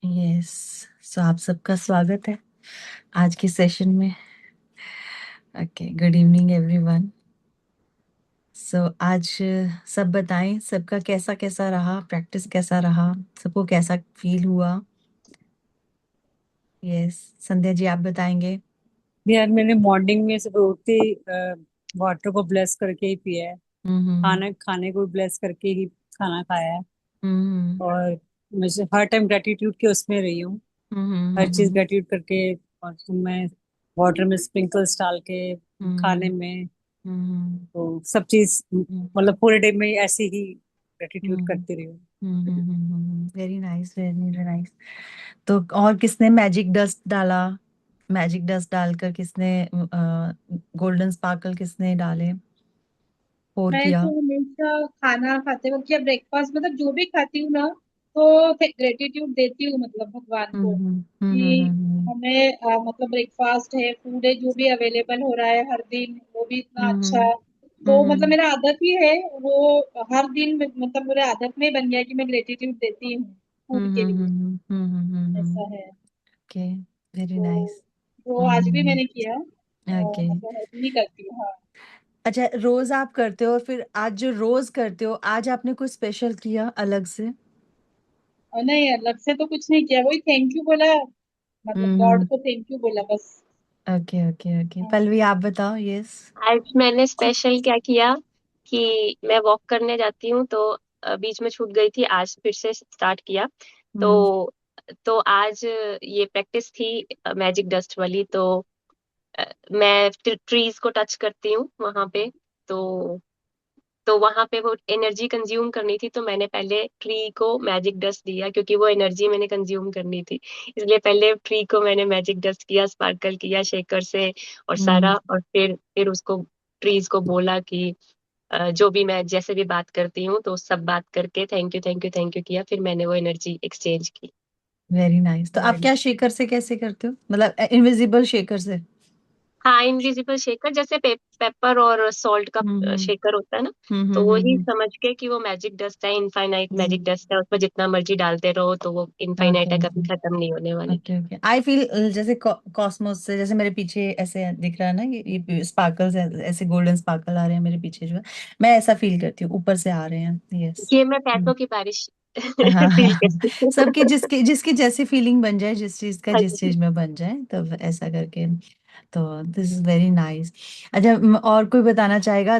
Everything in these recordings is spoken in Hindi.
यस। सो आप सबका स्वागत है आज के सेशन में। Okay, good evening everyone. So आज सब बताएं, सबका कैसा कैसा रहा, प्रैक्टिस कैसा रहा, सबको कैसा फील हुआ। यस, संध्या जी आप बताएंगे। यार मैंने मॉर्निंग में सुबह उठते ही वाटर को ब्लेस करके ही पिया है। हम्म। खाना खाने को ब्लेस करके ही खाना खाया है। हम्म। और मुझे हर टाइम ग्रेटिट्यूड के उसमें रही हूँ। हर चीज हम्म। ग्रेटिट्यूड करके। और मैं वाटर में स्प्रिंकल्स डाल के खाने हम्म। में, हम्म। तो सब चीज मतलब पूरे डे में ऐसे ही ग्रेटिट्यूड हम्म। करती रही हूँ। Very nice, very nice. तो और किसने मैजिक डस्ट डाला? मैजिक डस्ट डालकर किसने गोल्डन स्पार्कल किसने डाले, पोर मैं किया? तो हमेशा खाना खाते वक्त या ब्रेकफास्ट मतलब जो भी खाती हूँ ना, तो ग्रेटिट्यूड देती हूँ मतलब भगवान को कि हमें मतलब ब्रेकफास्ट है, फूड है, जो भी अवेलेबल हो रहा है हर दिन वो भी इतना अच्छा है। तो मतलब मेरा आदत ही है वो, हर दिन मतलब मेरे आदत में बन गया है कि मैं ग्रेटिट्यूड देती हूँ फूड के लिए। ऐसा है। ओके, वेरी तो नाइस। वो आज भी मैंने किया, ओके। मतलब ऐसे ही करती हूँ। हाँ। अच्छा, रोज आप करते हो, फिर आज जो रोज करते हो, आज आपने कुछ स्पेशल किया अलग से? और नहीं, अलग से तो कुछ नहीं किया, वही थैंक यू बोला, मतलब गॉड हम्म। को थैंक यू बोला बस। ओके ओके ओके, हाँ। पल्लवी आप बताओ। यस। आज मैंने स्पेशल क्या किया कि मैं वॉक करने जाती हूँ तो बीच में छूट गई थी, आज फिर से स्टार्ट किया। हम्म। तो आज ये प्रैक्टिस थी मैजिक डस्ट वाली। तो मैं ट्रीज को टच करती हूँ वहां पे। तो वहां पे वो एनर्जी कंज्यूम करनी थी, तो मैंने पहले ट्री को मैजिक डस्ट दिया क्योंकि वो एनर्जी मैंने कंज्यूम करनी थी। इसलिए पहले ट्री को मैंने मैजिक डस्ट किया, स्पार्कल किया शेकर से और सारा। हम्म। और फिर उसको ट्रीज को बोला कि जो भी मैं जैसे भी बात करती हूँ तो सब बात करके thank you thank you thank you किया, फिर मैंने वो एनर्जी एक्सचेंज की। Very nice. तो आप क्या शेकर से कैसे करते हो, मतलब इनविजिबल शेकर से? हाँ, इनविजिबल शेकर जैसे पेपर और सॉल्ट का हम्म। शेकर होता है ना। हम्म। तो वही समझ के कि वो मैजिक डस्ट है, इनफाइनाइट मैजिक डस्ट है, उसमें जितना मर्जी डालते रहो तो वो ओके इनफाइनाइट है, कभी खत्म नहीं होने वाली। ओके ओके, आई फील जैसे कॉस्मोस से, जैसे मेरे पीछे ऐसे दिख रहा है ना, ये स्पार्कल्स, ऐसे गोल्डन स्पार्कल आ रहे हैं मेरे पीछे जो है। मैं ऐसा फील करती हूँ, ऊपर से आ रहे हैं। यस। ये मैं पैसों की बारिश हाँ फील हाँ। करती हूँ। सबके जिसके जिसकी जैसी फीलिंग बन जाए, जिस चीज का हाँ जिस जी। चीज में बन जाए, तो ऐसा करके। तो दिस इज वेरी नाइस। अच्छा, और कोई बताना चाहेगा?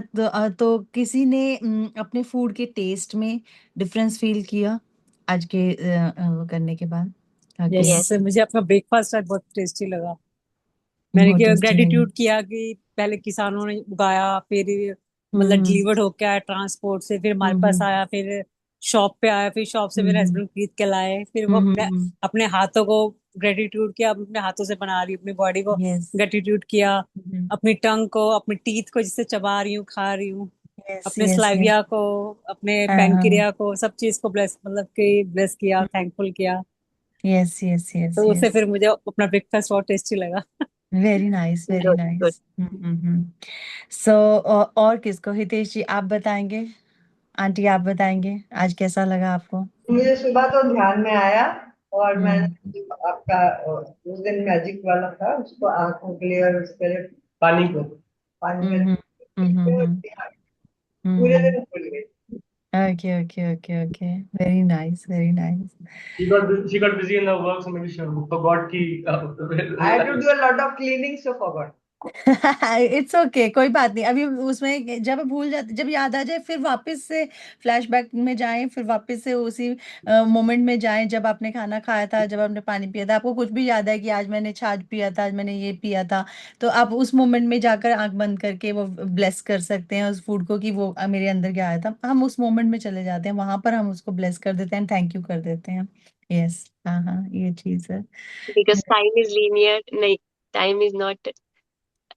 तो किसी ने अपने फूड के टेस्ट में डिफरेंस फील किया आज के वो करने के बाद? Yes, okay. यस। मुझे अपना ब्रेकफास्ट आज बहुत टेस्टी लगा। मैंने बहुत टेस्टी लगा। ग्रेटिट्यूड किया कि पहले किसानों ने उगाया, फिर मतलब हम्म। डिलीवर्ड होके आया ट्रांसपोर्ट से, फिर हमारे पास हम्म। आया, फिर शॉप पे आया, फिर शॉप से मेरे हम्म। हस्बैंड खरीद के लाए, फिर वो अपने हम्म। अपने हाथों को ग्रेटिट्यूड किया, अब अपने हाथों से बना रही हूँ, अपनी बॉडी को यस। ग्रेटिट्यूड किया, अपनी टंग को, अपनी टीथ को जिससे चबा रही हूँ, खा रही हूँ, यस अपने यस यस। स्लाइविया को, अपने हाँ हाँ। पैंक्रिया को, सब चीज को ब्लेस मतलब कि ब्लेस किया, थैंकफुल किया। यस यस यस तो उससे यस। फिर मुझे अपना ब्रेकफास्ट बहुत टेस्टी लगा। Very nice, very good good. Nice. So और किसको, हितेश जी आप बताएंगे? आंटी आप बताएंगे, आज कैसा लगा आपको? मुझे सुबह तो ध्यान में आया, और हम्म। मैंने आपका उस दिन मैजिक वाला था, उसको आंखों के लिए और उसके लिए पानी में हम्म। हम्म। पूरे हम्म। दिन भूल गई। Okay okay okay okay, very nice, very nice. She got busy in the work, so maybe she forgot ki. I had to do a lot of cleaning, so forgot. It's okay, कोई बात नहीं। अभी उसमें जब भूल जाते, जब याद आ जाए, फिर वापस से फ्लैशबैक में जाएं, फिर वापस से उसी मोमेंट में जाएं जब आपने खाना खाया था, जब आपने पानी पिया था, आपको कुछ भी याद है कि आज मैंने छाछ पिया था, आज मैंने ये पिया था, तो आप उस मोमेंट में जाकर आंख बंद करके वो ब्लेस कर सकते हैं उस फूड को, कि वो मेरे अंदर क्या आया था। हम उस मोमेंट में चले जाते हैं, वहां पर हम उसको ब्लेस कर देते हैं, थैंक यू कर देते हैं। यस। हाँ हाँ, ये चीज है। बिकॉज टाइम इज लीनियर नहीं, टाइम इज नॉट,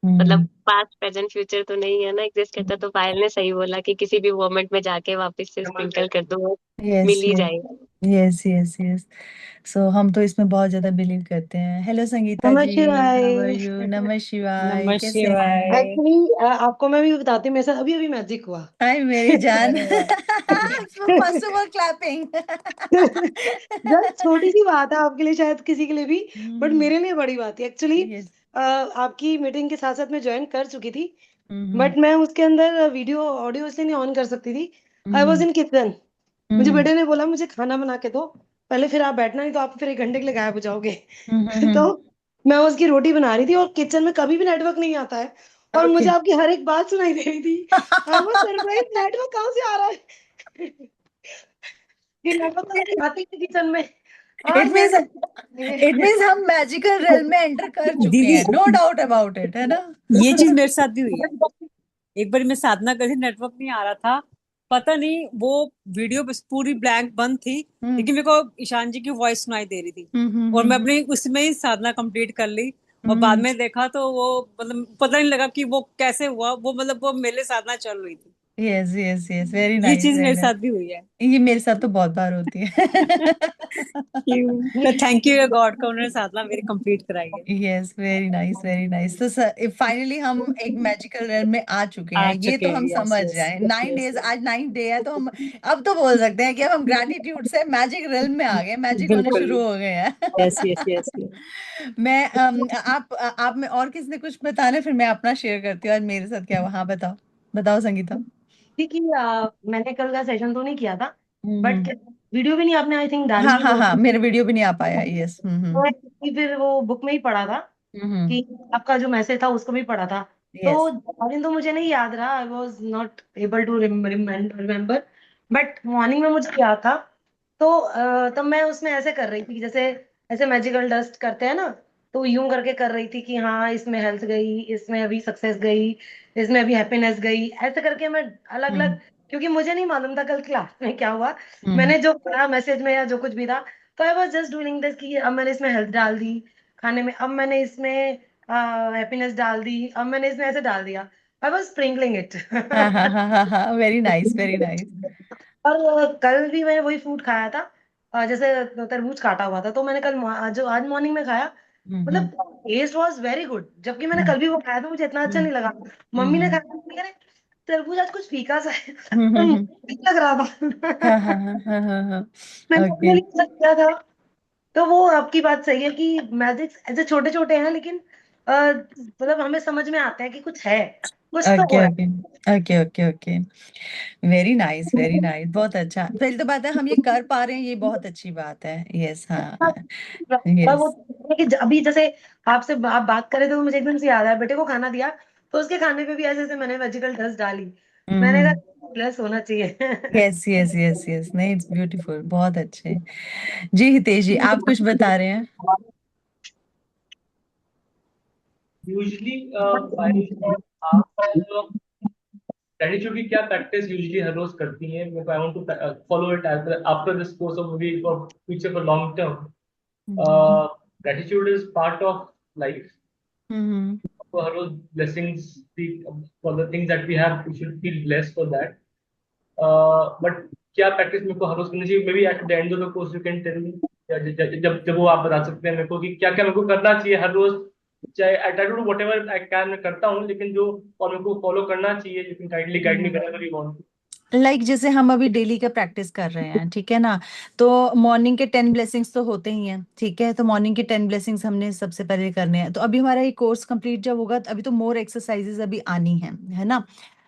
मतलब हम्म। पास्ट प्रेजेंट फ्यूचर तो नहीं है ना एग्जिस्ट करता। तो पायल ने सही बोला कि किसी भी मोमेंट में जाके वापस से स्प्रिंकल कर दो, वो यस मिल ही यस जाएगा। Yes yes yes. सो हम तो इसमें बहुत ज्यादा बिलीव करते हैं। हेलो संगीता नमः जी, हाउ आर शिवाय। यू? नमः शिवाय, नमः कैसे हैं? शिवाय। एक्चुअली आपको मैं भी बताती हूँ, मेरे साथ अभी अभी मैजिक हुआ। हाय मेरी जान। अरे वाह। First of all clapping. Just छोटी सी बात है आपके लिए, शायद किसी के लिए भी, बट हम्म। मेरे लिए बड़ी बात है एक्चुअली। यस। आपकी मीटिंग के साथ साथ मैं ज्वाइन कर चुकी थी, हम्म बट मैं उसके अंदर वीडियो ऑडियो इसलिए नहीं ऑन कर सकती थी। I was hmm in kitchen. मुझे हम्म बेटे ने बोला मुझे खाना बना के दो पहले, फिर आप बैठना, नहीं तो आप फिर 1 घंटे के लिए गायब हो जाओगे। तो हम्म। मैं उसकी रोटी बना रही थी और किचन में कभी भी नेटवर्क नहीं आता है, और ओके। मुझे आपकी हर एक बात सुनाई दे रही थी। आई वाज सरप्राइज, नेटवर्क कहाँ से आ रहा है। ये नेटवर्क तो कभी आते ही नहीं किचन में। इट आज मीन्स इट मैंने मीन्स हम मैजिकल रेल में एंटर कर चुके दीदी, हैं, नो डाउट अबाउट इट, है ना? ये चीज मेरे साथ भी हुई है। एक बार मैं साधना कर रही, नेटवर्क नहीं आ रहा था, पता नहीं वो वीडियो बस पूरी ब्लैंक बंद थी, हम्म लेकिन मेरे को ईशान जी की वॉइस सुनाई दे रही थी, और मैं अपनी उसमें ही साधना कंप्लीट कर ली। और बाद हम्म। में देखा तो वो मतलब पता नहीं लगा कि वो कैसे हुआ, वो मतलब वो मेरे साधना चल रही थी। यस यस यस, वेरी ये नाइस चीज वेरी मेरे नाइस। साथ भी हुई है। ये मेरे साथ तो बहुत बार होती है। तो थैंक यू गॉड का, उन्होंने साधना मेरी कंप्लीट कराई है। Yes, very nice very nice. तो फाइनली हम एक मैजिकल रेल में आ चुके आ हैं, ये चुके तो हैं, हम यस समझ यस जाएं। 9 डेज, यस। आज 9 डे है, तो हम अब तो बोल सकते हैं कि अब हम ग्रैटिट्यूड से मैजिक रेल में आ गए, मैजिक होने बिल्कुल। शुरू हो गए हैं। Yes yes yes yes. मैं आप में और किसी ने कुछ बताना है, फिर मैं अपना शेयर करती हूँ आज मेरे साथ क्या हुआ। हाँ बताओ, बताओ संगीता। कि मैंने कल का सेशन तो नहीं किया था, बट हम्म। वीडियो भी नहीं आपने आई थिंक डाली हाँ है हाँ जो हाँ, मेरे वीडियो भी नहीं आ पाया। यस। तो फिर वो बुक में ही पढ़ा था हम्म। कि आपका जो मैसेज था उसको भी पढ़ा था। यस। तो दिन तो मुझे नहीं याद रहा, I was not able to remember, but morning में मुझे याद था। तो तब मैं उसमें ऐसे कर रही थी, जैसे ऐसे मैजिकल डस्ट करते हैं ना, तो यूं करके कर रही थी कि हाँ इसमें हेल्थ गई, इसमें अभी सक्सेस गई, इसमें अभी हैप्पीनेस गई, ऐसे करके मैं अलग हम्म अलग, क्योंकि मुझे नहीं मालूम था कल क्लास में क्या हुआ। हम्म मैंने जो पढ़ा मैसेज में या जो कुछ भी था, तो I was just doing this कि अब मैंने इसमें हेल्थ डाल दी खाने में, अब मैंने इसमें हैप्पीनेस डाल दी, अब मैंने इसमें ऐसे डाल दिया। I was sprinkling it. हाँ हाँ हाँ हाँ हाँ, वेरी नाइस वेरी नाइस। और कल भी मैंने वही फ्रूट खाया था, जैसे तरबूज काटा हुआ था, तो मैंने कल जो आज मॉर्निंग में खाया, मतलब हम्म टेस्ट वाज वेरी गुड, जबकि मैंने हम्म कल भी वो खाया था, मुझे इतना अच्छा हम्म नहीं लगा। मम्मी ने हम्म खाया, मम्मी कह रहे तरबूज आज कुछ फीका सा है। हम्म और हम्म, मुझे हम्म, ठीक लग रहा हाँ था। हाँ हाँ हाँ हाँ हाँ। मैंने अपने ओके लिए ऐसा किया था। तो वो आपकी बात सही है कि मैजिक ऐसे छोटे छोटे हैं, लेकिन मतलब हमें समझ में आता है कि कुछ है, कुछ तो हो ओके रहा okay okay okay okay. Very nice very nice, बहुत अच्छा। पहले तो बात है हम ये कर पा रहे हैं, ये बहुत अच्छी बात है। यस हाँ। है। वो यस। कि अभी जैसे आपसे आप बात करें तो मुझे एकदम से याद आया, बेटे को खाना दिया तो उसके खाने पे भी ऐसे ऐसे मैंने वेजिकल डस्ट डाली। मैंने हम्म। कहा प्लस होना चाहिए। यस यस यस यस, नहीं इट्स ब्यूटीफुल, बहुत अच्छे। जी हितेश जी, आप कुछ बता रहे हैं? Usually, while आप gratitude की क्या प्रैक्टिस यूजुअली हर रोज करती हैं? मेरे को I want to follow it after this course of movie for future for long term. Hmm Gratitude is part of life. Hmm So हर रोज blessings for the things that we have, we should feel blessed for that. But क्या प्रैक्टिस मेरे को हर रोज करनी चाहिए? Maybe at the end of the course you can tell me, जब जब वो आप बता सकते हैं मेरे को कि क्या क्या मेरे को करना चाहिए हर रोज। चाहे I try to do whatever I can, मैं करता हूँ, लेकिन जो और मेरे को फॉलो करना चाहिए, you can kindly guide me hmm. Whenever you want. जैसे हम अभी डेली का प्रैक्टिस कर रहे हैं, ठीक है ना? तो मॉर्निंग के 10 ब्लेसिंग्स तो होते ही हैं, ठीक है? तो मॉर्निंग के 10 ब्लेसिंग्स हमने सबसे पहले करने हैं। तो अभी हमारा ये कोर्स कंप्लीट जब होगा, तो अभी तो मोर एक्सरसाइजेज अभी आनी है ना?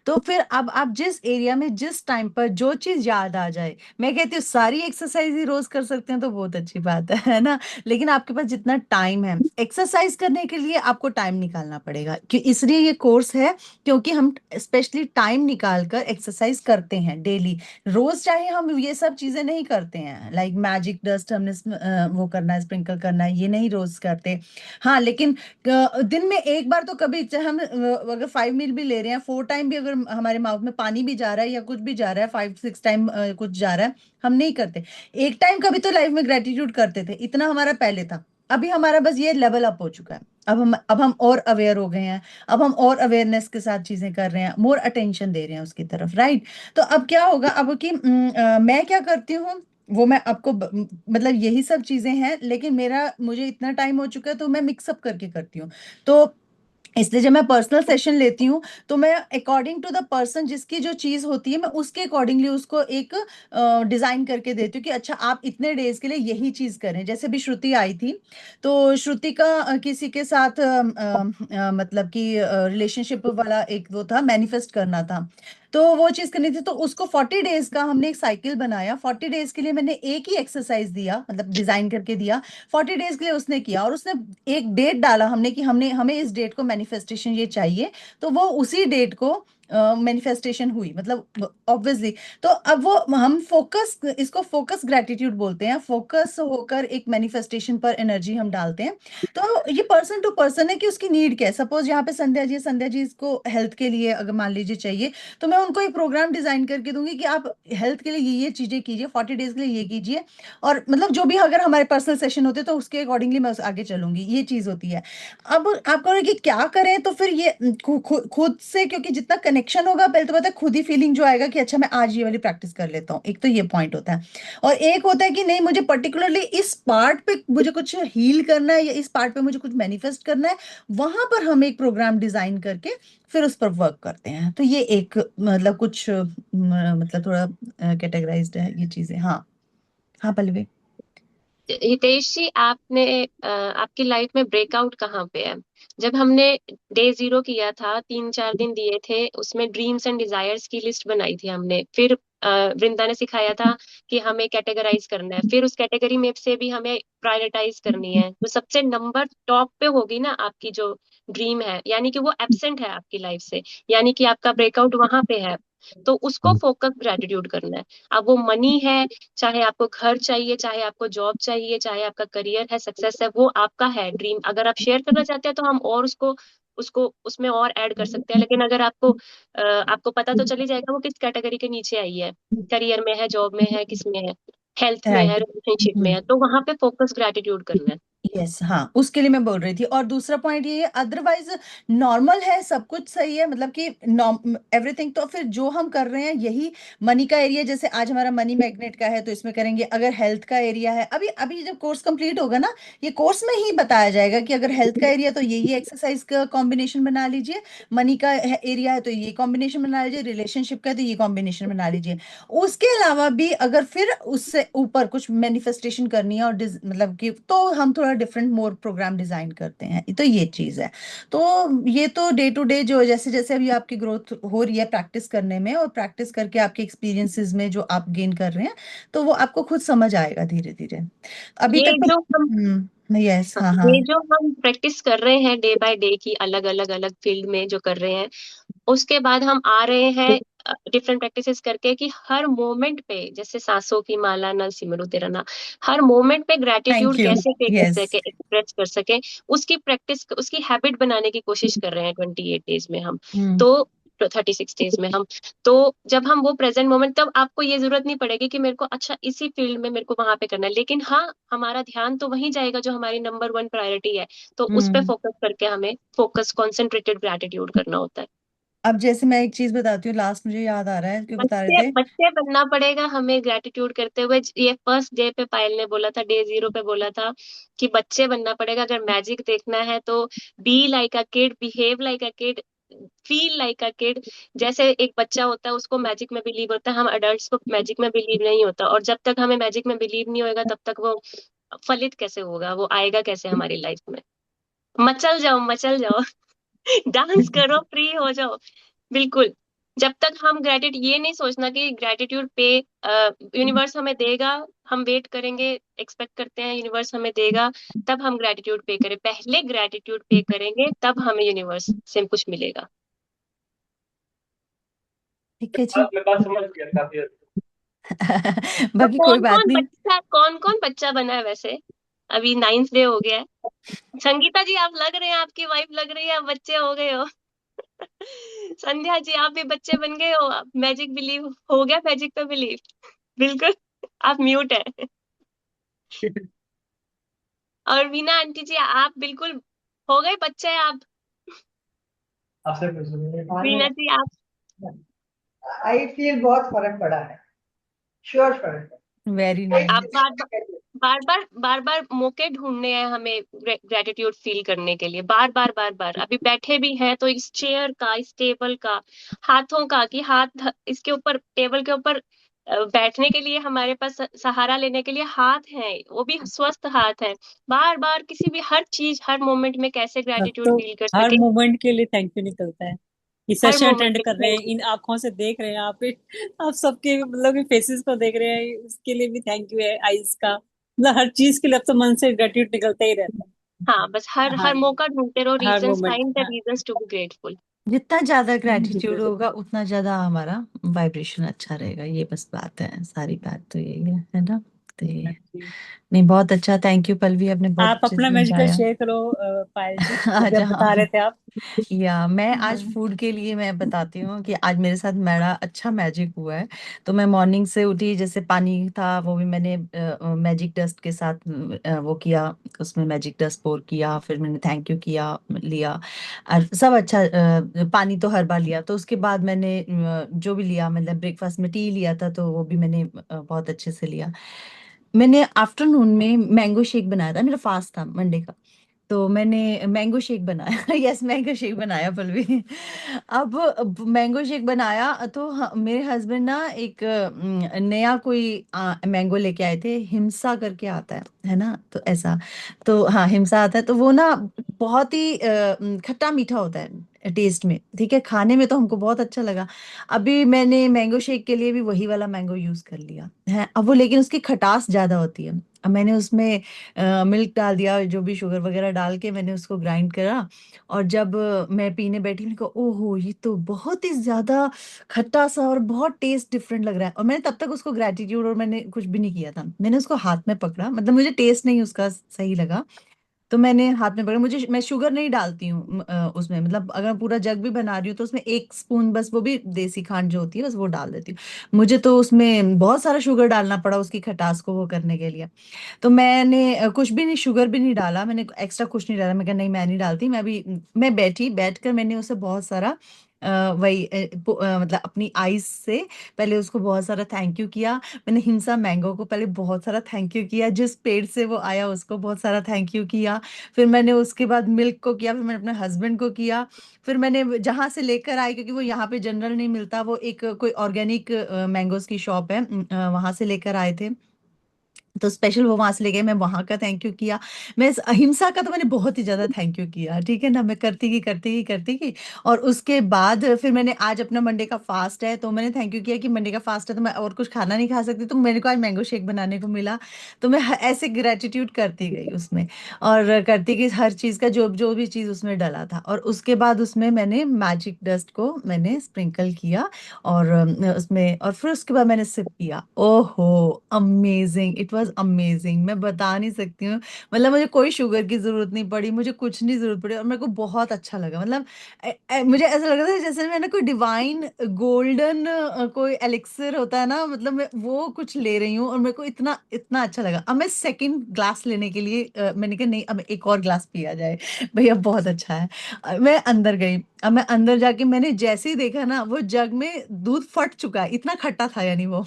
तो फिर अब आप जिस एरिया में जिस टाइम पर जो चीज याद आ जाए, मैं कहती हूँ सारी एक्सरसाइज ही रोज कर सकते हैं तो बहुत अच्छी बात है ना? लेकिन आपके पास जितना टाइम है एक्सरसाइज करने के लिए, आपको टाइम निकालना पड़ेगा, कि इसलिए ये कोर्स है, क्योंकि हम स्पेशली टाइम निकाल कर एक्सरसाइज करते हैं डेली। रोज चाहे हम ये सब चीजें नहीं करते हैं, लाइक मैजिक डस्ट हमने वो करना है, स्प्रिंकल करना है, ये नहीं रोज करते। हाँ लेकिन दिन में एक बार तो कभी, चाहे हम अगर 5 मील भी ले रहे हैं, 4 टाइम भी अगर हमारे माउथ में पानी भी जा रहा है या कुछ भी जा रहा है, 5 6 टाइम कुछ जा रहा है, हम नहीं करते। एक टाइम कभी तो लाइफ में ग्रेटिट्यूड करते थे, इतना हमारा पहले था। अभी हमारा बस ये लेवल अप हो चुका है। अब हम और अवेयर हो गए हैं। अब हम और अवेयरनेस के साथ चीजें कर रहे हैं, मोर अटेंशन दे रहे हैं उसकी तरफ, राइट? तो अब क्या होगा, अब कि मैं क्या करती हूँ, वो मैं आपको मतलब यही सब चीजें हैं, लेकिन मुझे इतना टाइम हो चुका है तो मैं मिक्सअप करके करती हूँ। तो इसलिए जब मैं पर्सनल सेशन लेती हूँ तो मैं अकॉर्डिंग टू द पर्सन, जिसकी जो चीज होती है मैं उसके अकॉर्डिंगली उसको एक डिजाइन करके देती हूँ कि अच्छा आप इतने डेज के लिए यही चीज करें। जैसे भी श्रुति आई थी, तो श्रुति का किसी के साथ मतलब कि रिलेशनशिप वाला एक वो था, मैनिफेस्ट करना था, तो वो चीज करनी थी। तो उसको 40 डेज का हमने एक साइकिल बनाया। 40 डेज के लिए मैंने एक ही एक्सरसाइज दिया, मतलब डिजाइन करके दिया। 40 डेज के लिए उसने किया, और उसने एक डेट डाला हमने कि हमने हमें इस डेट को मैनिफेस्टेशन ये चाहिए। तो वो उसी डेट को मैनिफेस्टेशन हुई, मतलब ऑब्वियसली। तो अब वो हम फोकस, इसको फोकस ग्रेटिट्यूड बोलते हैं। फोकस होकर एक मैनिफेस्टेशन पर एनर्जी हम डालते हैं। तो ये पर्सन टू पर्सन है कि उसकी नीड क्या है। सपोज यहाँ पे संध्या जी इसको हेल्थ के लिए अगर मान लीजिए चाहिए, तो मैं उनको एक प्रोग्राम डिजाइन करके दूंगी कि आप हेल्थ के लिए ये चीजें कीजिए, 40 डेज के लिए ये कीजिए। और मतलब जो भी अगर हमारे पर्सनल सेशन होते हैं तो उसके अकॉर्डिंगली मैं आगे चलूंगी, ये चीज होती है। अब आप कहोगे कि क्या करें, तो फिर ये खुद से, क्योंकि जितना कनेक्शन होगा, पहले तो पता है खुद ही फीलिंग जो आएगा कि अच्छा मैं आज ये वाली प्रैक्टिस कर लेता हूँ, एक तो ये पॉइंट होता है। और एक होता है कि नहीं, मुझे पर्टिकुलरली इस पार्ट पे मुझे कुछ हील करना है, या इस पार्ट पे मुझे कुछ मैनिफेस्ट करना है, वहां पर हम एक प्रोग्राम डिजाइन करके फिर उस पर वर्क करते हैं। तो ये एक मतलब कुछ मतलब थोड़ा कैटेगराइज्ड है ये चीजें। हाँ, हाँ पल्लवी। हितेश जी, आपने आपकी लाइफ में ब्रेकआउट कहाँ पे है? जब हमने डे 0 किया था, 3-4 दिन दिए थे, उसमें ड्रीम्स एंड डिजायर्स की लिस्ट बनाई थी हमने। फिर वृंदा ने सिखाया था कि हमें कैटेगराइज करना है, फिर उस कैटेगरी में से भी हमें प्रायोरिटाइज करनी है। तो सबसे नंबर टॉप पे होगी ना आपकी जो ड्रीम है, यानी कि वो एब्सेंट है आपकी लाइफ से, यानी कि आपका ब्रेकआउट वहां पे है। तो उसको फोकस ग्रेटिट्यूड करना है। अब वो मनी है, चाहे आपको घर चाहिए, चाहे आपको जॉब चाहिए, चाहे आपका करियर है, सक्सेस है, वो आपका है ड्रीम। अगर आप शेयर करना चाहते हैं तो हम और उसको उसको उसमें और ऐड कर सकते हैं। लेकिन अगर आपको पता तो चल ही जाएगा वो किस कैटेगरी के नीचे आई है, करियर में है, जॉब में है, किस में है, हेल्थ में है, राइट। रिलेशनशिप में है, तो वहां पे फोकस ग्रेटिट्यूड करना है। यस, हाँ, उसके लिए मैं बोल रही थी। और दूसरा पॉइंट ये है, अदरवाइज नॉर्मल है, सब कुछ सही है, मतलब कि एवरीथिंग। तो फिर जो हम कर रहे हैं यही मनी का एरिया, जैसे आज हमारा मनी मैग्नेट का है तो इसमें करेंगे। अगर हेल्थ का एरिया है, अभी अभी जब कोर्स कंप्लीट होगा ना, ये कोर्स में ही बताया जाएगा कि अगर हेल्थ का एरिया तो ये एक्सरसाइज का कॉम्बिनेशन बना लीजिए, मनी का एरिया है तो ये कॉम्बिनेशन बना लीजिए, रिलेशनशिप का है तो ये कॉम्बिनेशन बना लीजिए। उसके अलावा भी अगर फिर उससे ऊपर कुछ मैनिफेस्टेशन करनी है और मतलब कि, तो हम थोड़ा डिफरेंट मोर प्रोग्राम डिजाइन करते हैं। तो ये चीज है। तो ये तो डे टू डे जो जैसे जैसे अभी आपकी ग्रोथ हो रही है प्रैक्टिस करने में, और प्रैक्टिस करके आपके एक्सपीरियंसेस में जो आप गेन कर रहे हैं, तो वो आपको खुद समझ आएगा धीरे धीरे। अभी ये तक तो जो हम यस, हाँ, हाँ हाँ। ये जो हम प्रैक्टिस कर रहे हैं डे बाय डे की, अलग अलग अलग फील्ड में जो कर रहे हैं, उसके बाद हम आ रहे हैं डिफरेंट प्रैक्टिसेस करके कि हर मोमेंट पे, जैसे सांसों की माला ना सिमरो तेरा नाम, हर मोमेंट पे थैंक ग्रेटिट्यूड यू। कैसे पे कर यस। सके, एक्सप्रेस कर सके, उसकी प्रैक्टिस, उसकी हैबिट बनाने की कोशिश कर रहे हैं 28 डेज में हम। हम्म। तो 36 डेज में हम, तो जब हम वो प्रेजेंट मोमेंट, तब आपको ये जरूरत नहीं पड़ेगी कि मेरे को अच्छा इसी फील्ड में मेरे को वहां पे करना है, लेकिन हाँ, हमारा ध्यान तो वहीं जाएगा जो हमारी नंबर 1 प्रायोरिटी है। तो उस पे हम्म। फोकस करके हमें फोकस कॉन्सेंट्रेटेड ग्रेटिट्यूड करना होता है। अब जैसे मैं एक चीज बताती हूँ, लास्ट मुझे याद आ रहा है क्यों बता रहे बच्चे थे। बच्चे बनना पड़ेगा हमें ग्रेटिट्यूड करते हुए। ये फर्स्ट डे पे पायल ने बोला था, डे 0 पे बोला था कि बच्चे बनना पड़ेगा। अगर मैजिक देखना है तो be like a kid, behave like a kid, feel like a kid. जैसे एक बच्चा होता है उसको मैजिक में बिलीव होता है, हम अडल्ट को मैजिक में बिलीव नहीं होता। और जब तक हमें मैजिक में बिलीव नहीं होएगा तब तक वो फलित कैसे होगा, वो आएगा कैसे हमारी लाइफ में? मचल जाओ, मचल जाओ, डांस करो, फ्री हो जाओ। बिल्कुल। जब तक हम ग्रेटिट्यूड, ये नहीं सोचना कि ग्रेटिट्यूड पे यूनिवर्स हमें देगा, हम वेट करेंगे, एक्सपेक्ट करते हैं यूनिवर्स हमें देगा, तब हम ग्रेटिट्यूड पे करें। पहले ग्रेटिट्यूड पे करेंगे तब हमें यूनिवर्स से कुछ मिलेगा। ठीक है जी। मैं बात समझ गया काफी हद तक। तो बाकी कोई बात नहीं। कौन कौन बच्चा बना है वैसे? अभी 9th डे हो गया है। संगीता जी, आप लग रहे हैं, आपकी वाइफ लग रही है, आप बच्चे हो गए हो। संध्या जी, आप भी बच्चे बन गए हो, आप मैजिक बिलीव हो गया, मैजिक पे बिलीव। बिल्कुल। आप म्यूट है। और वीना आंटी जी, आप बिल्कुल हो गए बच्चे आप। आपसे पूछूंगा। वीना जी आप। आई फील बहुत फर्क पड़ा है, श्योर फर्क है। वेरी आप नाइस। बार बार मौके ढूंढने हैं हमें ग्रेटिट्यूड फील करने के लिए, बार बार बार बार। अभी बैठे भी हैं तो इस चेयर का, इस टेबल का, हाथों का, कि हाथ इसके ऊपर, टेबल के ऊपर बैठने के लिए हमारे पास सहारा लेने के लिए हाथ हैं, वो भी स्वस्थ हाथ हैं। बार बार किसी भी हर चीज, हर मोमेंट में कैसे अब ग्रेटिट्यूड तो फील कर हर सके, मोमेंट के लिए थैंक यू निकलता है। ये हर सेशन मोमेंट अटेंड में कर रहे हैं, थैंक यू। इन आंखों से देख रहे हैं आप सबके मतलब फेसेस को देख रहे हैं, उसके लिए भी थैंक यू है। आईज का मतलब हर चीज के लिए अब तो मन से ग्रेटिट्यूड निकलता ही रहता हाँ, बस हर है। हाँ, हर मौका ढूंढते रहो, हर रीजंस, मोमेंट। फाइंड द हाँ, रीजंस टू बी ग्रेटफुल। जितना ज्यादा ग्रेटिट्यूड होगा उतना ज्यादा हमारा वाइब्रेशन अच्छा रहेगा, ये बस बात है, सारी बात तो यही है ना। तो ये नहीं, बहुत अच्छा, थैंक यू पल्लवी, आपने बहुत आप अच्छे से अपना मैजिकल समझाया। शेयर करो पायल जी, जैसे अच्छा, आप बता रहे हाँ। थे आप। या मैं आज हाँ, फूड के लिए मैं बताती हूँ कि आज मेरे साथ बड़ा अच्छा मैजिक हुआ है। तो मैं मॉर्निंग से उठी, जैसे पानी था वो भी मैंने मैजिक डस्ट के साथ वो किया, उसमें मैजिक डस्ट पोर किया, फिर मैंने थैंक यू किया, लिया, और सब अच्छा। पानी तो हर बार लिया, तो उसके बाद मैंने जो भी लिया, मतलब ब्रेकफास्ट में टी लिया था तो वो भी मैंने बहुत अच्छे से लिया। मैंने आफ्टरनून में मैंगो शेक बनाया था, मेरा फास्ट था मंडे का, तो मैंने मैंगो शेक बनाया। यस, मैंगो शेक बनाया पलवी। अब मैंगो शेक बनाया तो मेरे हस्बैंड ना एक नया कोई मैंगो लेके आए थे, हिमसा करके आता है ना, तो ऐसा, तो हाँ हिमसा आता है, तो वो ना बहुत ही खट्टा मीठा होता है टेस्ट में, ठीक है, खाने में तो हमको बहुत अच्छा लगा। अभी मैंने मैंगो शेक के लिए भी वही वाला मैंगो यूज कर लिया है, अब वो लेकिन उसकी खटास ज्यादा होती है। अब मैंने उसमें मिल्क डाल दिया, जो भी शुगर वगैरह डाल के मैंने उसको ग्राइंड करा, और जब मैं पीने बैठी, मैंने कहा ओहो, ये तो बहुत ही ज्यादा खट्टा सा और बहुत टेस्ट डिफरेंट लग रहा है। और मैंने तब तक उसको ग्रेटिट्यूड और मैंने कुछ भी नहीं किया था, मैंने उसको हाथ में पकड़ा, मतलब मुझे टेस्ट नहीं उसका सही लगा, तो मैंने हाथ में पकड़ा। मैं शुगर नहीं डालती हूँ उसमें, मतलब अगर पूरा जग भी बना रही हूँ तो उसमें एक स्पून बस, वो भी देसी खांड जो होती है बस वो डाल देती हूँ। मुझे तो उसमें बहुत सारा शुगर डालना पड़ा उसकी खटास को वो करने के लिए। तो मैंने कुछ भी नहीं, शुगर भी नहीं डाला, मैंने एक्स्ट्रा कुछ नहीं डाला, मैं कहा नहीं मैं नहीं डालती, मैं बैठकर मैंने उसे बहुत सारा वही मतलब अपनी आईज से पहले उसको बहुत सारा थैंक यू किया। मैंने हिंसा मैंगो को पहले बहुत सारा थैंक यू किया, जिस पेड़ से वो आया उसको बहुत सारा थैंक यू किया। फिर मैंने उसके बाद मिल्क को किया, फिर मैंने अपने हस्बैंड को किया। फिर मैंने जहाँ से लेकर आई, क्योंकि वो यहाँ पे जनरल नहीं मिलता, वो एक कोई ऑर्गेनिक मैंगोज की शॉप है, वहां से लेकर आए थे, तो स्पेशल वो वहां से ले गए, मैं वहां का थैंक यू किया। मैं इस अहिंसा का तो मैंने बहुत ही ज्यादा थैंक यू किया, ठीक है ना, मैं करती की। और उसके बाद फिर मैंने आज अपना मंडे का फास्ट है, तो मैंने थैंक यू किया कि मंडे का फास्ट है तो मैं और कुछ खाना नहीं खा सकती, तो मेरे को आज मैंगो शेक बनाने को मिला। तो मैं ऐसे ग्रेटिट्यूड करती गई उसमें, और करती गई हर चीज का, जो जो भी चीज उसमें डला था। और उसके बाद उसमें मैंने मैजिक डस्ट को मैंने स्प्रिंकल किया, और उसमें, और फिर उसके बाद मैंने सिप किया। ओहो, अमेजिंग, इट वाज अमेजिंग, मैं बता नहीं सकती हूँ। मतलब मुझे कोई शुगर की जरूरत नहीं पड़ी, मुझे कुछ नहीं जरूरत पड़ी, और मेरे को बहुत अच्छा लगा, मतलब मुझे ऐसा लग रहा था जैसे मैंने कोई डिवाइन गोल्डन कोई एलिक्सर होता है ना, मतलब मैं वो कुछ ले रही हूँ, और मेरे को इतना इतना अच्छा लगा। अब मैं सेकंड ग्लास लेने के लिए मैंने कहा नहीं, अब एक और ग्लास पिया जाए, भैया बहुत अच्छा है। मैं अंदर गई, अब मैं अंदर जाके मैंने जैसे ही देखा ना, वो जग में दूध फट चुका है, इतना खट्टा था यानी वो।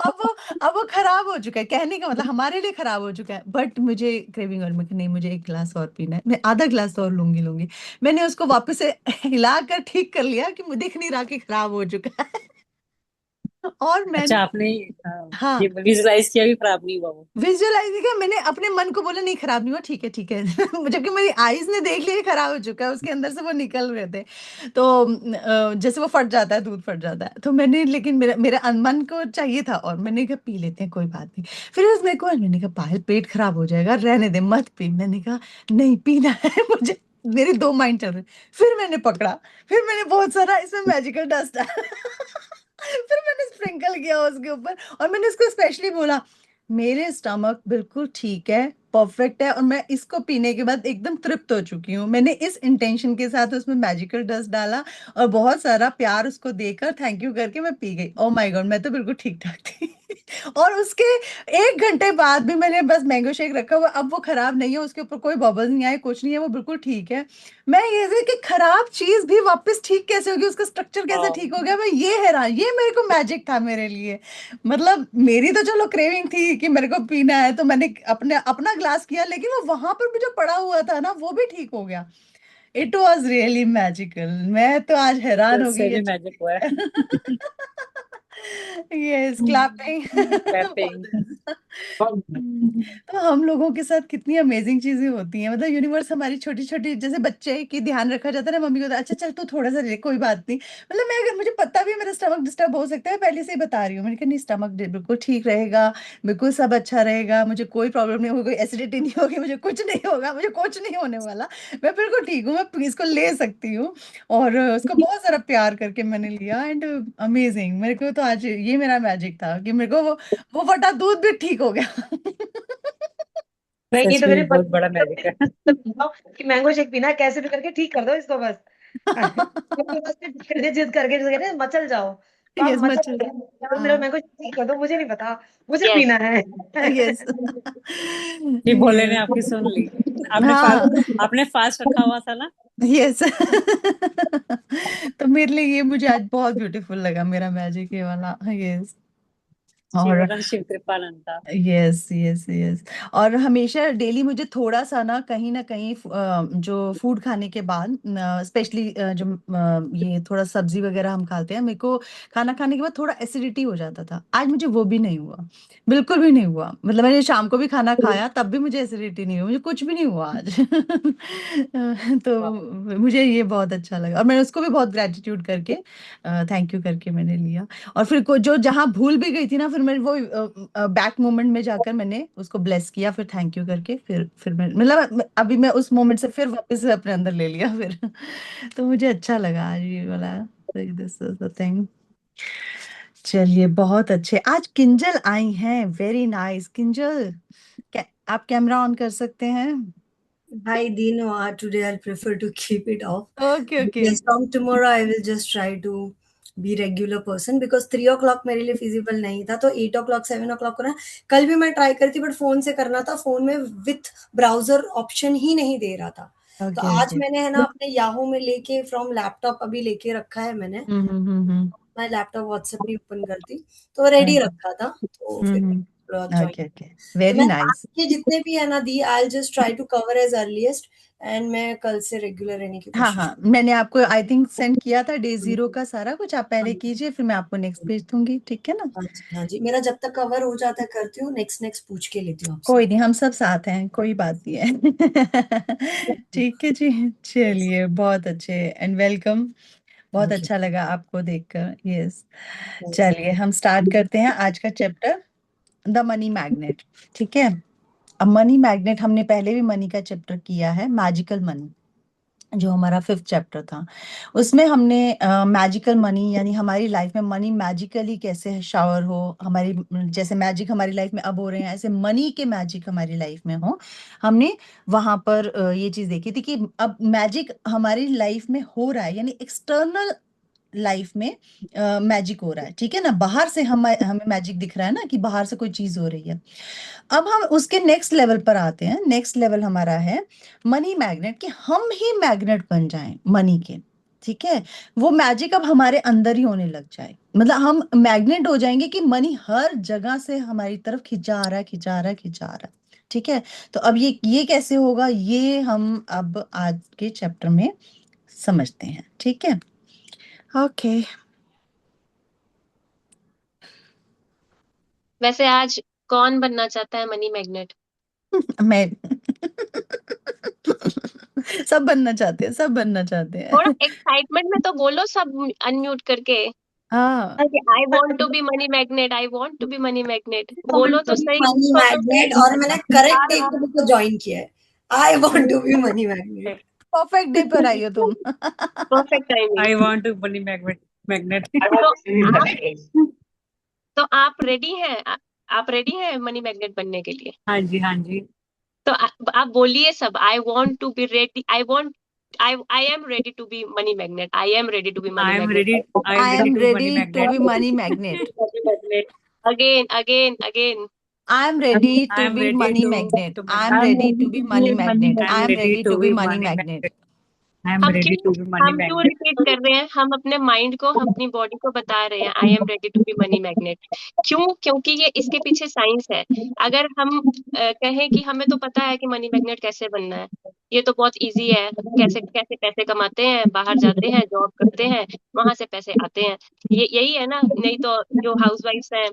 अब वो अब वो खराब हो चुका है, कहने का मतलब हमारे लिए खराब हो चुका है, बट मुझे क्रेविंग, और मैं नहीं, मुझे एक गिलास और पीना है, मैं आधा गिलास तो और लूंगी। मैंने उसको वापस से हिला कर ठीक कर लिया कि मुझे दिख नहीं रहा कि खराब हो चुका है। और अच्छा, मैंने, आपने ये हाँ, विजुलाइज किया भी खराब नहीं हुआ वो। विजुअलाइज किया मैंने, अपने मन को बोला नहीं खराब नहीं हुआ, ठीक है ठीक है। जबकि मेरी आईज ने देख लिया ये खराब हो चुका है, उसके अंदर से वो निकल रहे थे। तो जैसे वो फट जाता है, दूध फट जाता है, तो मैंने, लेकिन मेरा मेरा मन को चाहिए था, और मैंने कहा पी लेते हैं, कोई बात नहीं। फिर उसमें को मैंने कहा पायल पेट खराब हो जाएगा, रहने दे मत पी, मैंने कहा नहीं पीना है मुझे, मेरे दो माइंड चल रहे। फिर मैंने पकड़ा, फिर मैंने बहुत सारा इसमें मैजिकल डस्ट फिर मैंने स्प्रिंकल किया उसके ऊपर, और मैंने उसको स्पेशली बोला मेरे स्टमक बिल्कुल ठीक है, परफेक्ट है और मैं इसको पीने के बाद एकदम तृप्त हो चुकी हूँ। मैंने इस इंटेंशन के साथ उसमें मैजिकल डस्ट डाला और बहुत सारा प्यार उसको देकर थैंक यू करके मैं पी गई। ओ माय गॉड, मैं तो बिल्कुल ठीक ठाक थी। और उसके 1 घंटे बाद भी मैंने बस मैंगो शेक रखा हुआ, अब वो खराब नहीं है, उसके ऊपर कोई बबल्स नहीं आए, कुछ नहीं है, वो बिल्कुल ठीक है। मैं ये कि खराब चीज भी वापस ठीक कैसे होगी, उसका स्ट्रक्चर कैसे ठीक हो गया, मैं ये हैरान, ये मेरे को मैजिक था मेरे लिए। मतलब मेरी तो चलो क्रेविंग थी कि मेरे को पीना है, तो मैंने अपने अपना ग्लास किया, लेकिन वो वहां पर भी जो पड़ा हुआ था ना वो भी ठीक हो गया। It was really magical. मैं तो आज हैरान हो गई से ये भी मैजिक हुआ है। Yes, clapping. Clapping. तो हम लोगों के साथ कितनी अमेजिंग चीजें होती हैं, मतलब यूनिवर्स हमारी छोटी छोटी, जैसे बच्चे की ध्यान रखा जाता है ना, मम्मी को अच्छा चल तू थोड़ा सा ले, कोई बात नहीं। मतलब मैं, अगर मुझे पता भी है मेरा स्टमक डिस्टर्ब हो सकता है, पहले से ही बता रही हूँ, मैंने कहा नहीं स्टमक बिल्कुल ठीक रहेगा, बिल्कुल सब अच्छा रहेगा, मुझे कोई प्रॉब्लम नहीं होगी, कोई एसिडिटी नहीं होगी, मुझे कुछ नहीं होगा, मुझे कुछ नहीं होने वाला, मैं बिल्कुल ठीक हूँ, मैं इसको ले सकती हूँ। और उसको बहुत सारा प्यार करके मैंने लिया एंड अमेजिंग। मेरे को तो आज ये मेरा मैजिक था कि मेरे को वो फटा दूध भी ठीक हो गया। नहीं, ये सच तो मेरे में बहुत बड़ा मैजिक है। कि मैंगो शेक पीना है, कैसे भी करके ठीक कर दो इसको बस। जबरदस्ती जिद करके जैसे कहते हैं, मचल जाओ, तो आप यस मचल मच। जाओ, मेरा हाँ। मैंगो शेक ठीक कर दो, मुझे नहीं पता, मुझे यस। पीना है। यस। ये भोले ने यस। आपकी सुन ली। हाँ। आपने फास्ट रखा हुआ था ना। यस। तो मेरे लिए ये मुझे आज बहुत ब्यूटीफुल लगा, मेरा मैजिक ये वाला। यस। और Shivaran Shiv Kripananda. Yes yes yes. और हमेशा डेली मुझे थोड़ा सा ना कहीं जो फूड खाने के बाद, स्पेशली जो ये थोड़ा सब्जी वगैरह हम खाते हैं, मेरे को खाना खाने के बाद थोड़ा एसिडिटी हो जाता था। आज मुझे वो भी नहीं हुआ, बिल्कुल भी नहीं हुआ। मतलब मैंने शाम को भी खाना खाया तब भी मुझे एसिडिटी नहीं हुई, मुझे कुछ भी नहीं हुआ आज। तो मुझे ये बहुत अच्छा लगा और मैंने उसको भी बहुत ग्रेटिट्यूड करके थैंक यू करके मैंने लिया। और फिर जो जहां भूल भी गई थी ना, फिर मैं वो बैक मोमेंट में जाकर मैंने उसको ब्लेस किया, फिर थैंक यू करके, फिर मैं, मतलब अभी मैं उस मोमेंट से फिर वापस से अपने अंदर ले लिया फिर। तो मुझे अच्छा लगा आज ये वाला दिस थिंग। चलिए बहुत अच्छे, आज किंजल आई हैं, वेरी नाइस किंजल। आप कैमरा ऑन कर सकते हैं? Hi, Dino. Today I'll prefer to keep it off. Okay okay. Yes, from tomorrow I will just try to be regular person because 3 o'clock मेरे लिए feasible नहीं था, तो 8 o'clock 7 o'clock को ना, कल भी मैं ट्राई करी थी बट फोन से करना था, फोन में विथ ब्राउजर ऑप्शन ही नहीं दे रहा था। तो ओके आज ओके। मैंने है ना अपने याहू में लेके फ्रॉम लैपटॉप अभी लेके रखा है मैंने, मैं लैपटॉप व्हाट्सएप नहीं ओपन करती, तो रेडी रखा था, तो फिर थोड़ा ज्वाइन। ओके ओके, तो वेरी मैं नाइस। आज के जितने भी है ना दी, I just try to cover as earliest, and मैं कल से रेगुलर रहने की हाँ कोशिश हाँ, मैंने आपको आई थिंक सेंड किया था डे 0 करूंगी। का सारा कुछ, आप पहले कीजिए, फिर मैं आपको नेक्स्ट भेज दूंगी, ठीक है ना? हाँ जी, हाँ जी, मेरा जब तक कवर हो जाता है करती हूँ, नेक्स्ट नेक्स्ट पूछ के लेती हूँ आपसे। कोई नहीं, हम सब साथ हैं, कोई बात नहीं है। ठीक है जी। चलिए बहुत अच्छे एंड वेलकम। बहुत थैंक यू। अच्छा लगा आपको देखकर। यस। चलिए हम स्टार्ट करते हैं आज का चैप्टर, द मनी मैग्नेट। ठीक है। अब मनी मैग्नेट हमने पहले भी मनी का चैप्टर किया है, मैजिकल मनी, जो हमारा 5th चैप्टर था। उसमें हमने मैजिकल मनी, यानी हमारी लाइफ में मनी मैजिकली कैसे शावर हो, हमारी जैसे मैजिक हमारी लाइफ में अब हो रहे हैं, ऐसे मनी के मैजिक हमारी लाइफ में हो। हमने वहां पर ये चीज देखी थी कि अब मैजिक हमारी लाइफ में हो रहा है, यानी एक्सटर्नल लाइफ में मैजिक हो रहा है, ठीक है ना, बाहर से हमें मैजिक दिख रहा है ना, कि बाहर से कोई चीज हो रही है। अब हम उसके नेक्स्ट लेवल पर आते हैं। नेक्स्ट लेवल हमारा है मनी मैग्नेट, कि हम ही मैग्नेट बन जाएं मनी के। ठीक है। वो मैजिक अब हमारे अंदर ही होने लग जाए, मतलब हम मैग्नेट हो जाएंगे कि मनी हर जगह से हमारी तरफ खिंचा आ रहा है, खिंचा आ रहा है, खिंचा आ रहा है। ठीक है। तो अब ये कैसे होगा, ये हम अब आज के चैप्टर में समझते हैं। ठीक है। ओके। वैसे आज कौन बनना चाहता है मनी मैग्नेट? मैं सब बनना चाहते हैं, सब बनना चाहते थोड़ा हैं। एक्साइटमेंट में तो बोलो सब, अनम्यूट करके। हाँ। I want to be money magnet, I want to be money magnet, बोलो तो सही, मनी कुछ तो मैग्नेट, सही। और मैंने करेक्ट डे को ज्वाइन किया है, I want to be money magnet. Perfect day पर आई हो तुम। Perfect timing. I want to bunny magnet. तो आप तो आप रेडी हैं? आप रेडी हैं मनी मैग्नेट बनने के लिए? हाँ जी, हाँ जी। तो आप बोलिए सब, I want to be ready, I am ready to be money magnet, I am ready to be money I am magnet, ready. I am I ready am to be money ready to magnet. be money magnet. Again again again, I am ready I to am be ready money magnet. to I money am ready magnet. to be money magnet. I am I am ready ready to to be be money money magnet. magnet. I am हम ready क्यों to be money हम क्यों magnet. रिपीट कर रहे हैं? हम अपने माइंड को, अपनी बॉडी को बता रहे हैं I am ready to be money magnet. क्यों? क्योंकि ये इसके पीछे साइंस है। अगर हम कहें कि हमें तो पता है कि मनी मैग्नेट कैसे बनना है, ये तो बहुत इजी है, कैसे कैसे पैसे कमाते हैं, बाहर जाते हैं, जॉब करते हैं, वहां से पैसे आते हैं, ये यही है ना। नहीं तो जो हाउसवाइफ्स हैं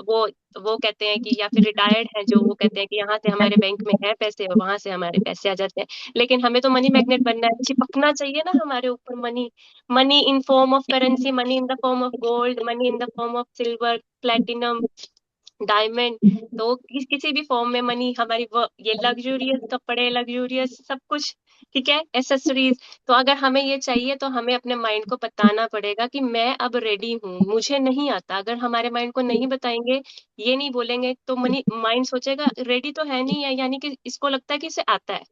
वो वो कहते हैं कि, या फिर रिटायर्ड हैं जो, वो कहते हैं कि यहाँ से हमारे बैंक में है पैसे और वहां से हमारे पैसे आ जाते हैं। लेकिन हमें तो मनी मैग्नेट बनना है, चिपकना चाहिए ना हमारे ऊपर money. Money in form of currency, money in the form of gold, money in the form of silver, platinum, diamond. तो किसी भी फॉर्म में मनी हमारी, ये लग्जूरियस कपड़े, लग्जूरियस सब कुछ, ठीक है, एसेसरीज। तो अगर हमें ये चाहिए तो हमें अपने माइंड को बताना पड़ेगा कि मैं अब रेडी हूँ, मुझे नहीं आता। अगर हमारे माइंड को नहीं बताएंगे, ये नहीं बोलेंगे, तो मनी माइंड सोचेगा रेडी तो है नहीं है, यानी कि इसको लगता है कि इसे आता है,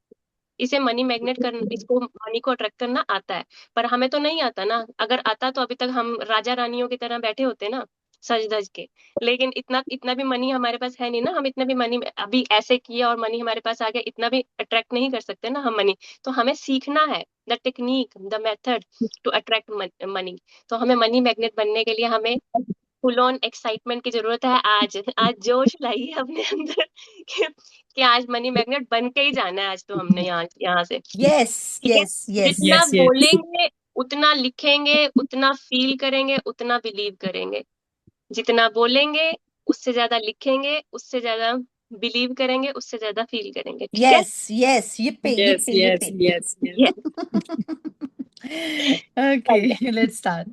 इसे मनी मैग्नेट करना, इसको मनी को अट्रैक्ट करना आता है। पर हमें तो नहीं आता ना। अगर आता तो अभी तक हम राजा रानियों की तरह बैठे होते ना, सज धज के। लेकिन इतना इतना भी मनी हमारे पास है नहीं ना, हम इतना भी मनी अभी ऐसे किया और मनी हमारे पास आ गया, इतना भी अट्रैक्ट नहीं कर सकते ना हम मनी। तो हमें सीखना है the technique, the method to attract money. तो हमें मनी मैग्नेट बनने के लिए हमें फुल ऑन एक्साइटमेंट की जरूरत है। आज आज जोश लाइए अपने अंदर कि आज मनी मैग्नेट बन के ही जाना है आज तो हमने यहाँ यहाँ से, Yes, ठीक है। yes, yes. जितना Yes, yes. बोलेंगे उतना लिखेंगे, उतना फील करेंगे, उतना बिलीव करेंगे। जितना बोलेंगे उससे ज्यादा लिखेंगे, उससे ज्यादा बिलीव करेंगे, उससे ज्यादा फील करेंगे, ठीक है। Yes, yes. Yippee, Yes, yippee, yes, yippee. yes, yes. ये Okay, let's start.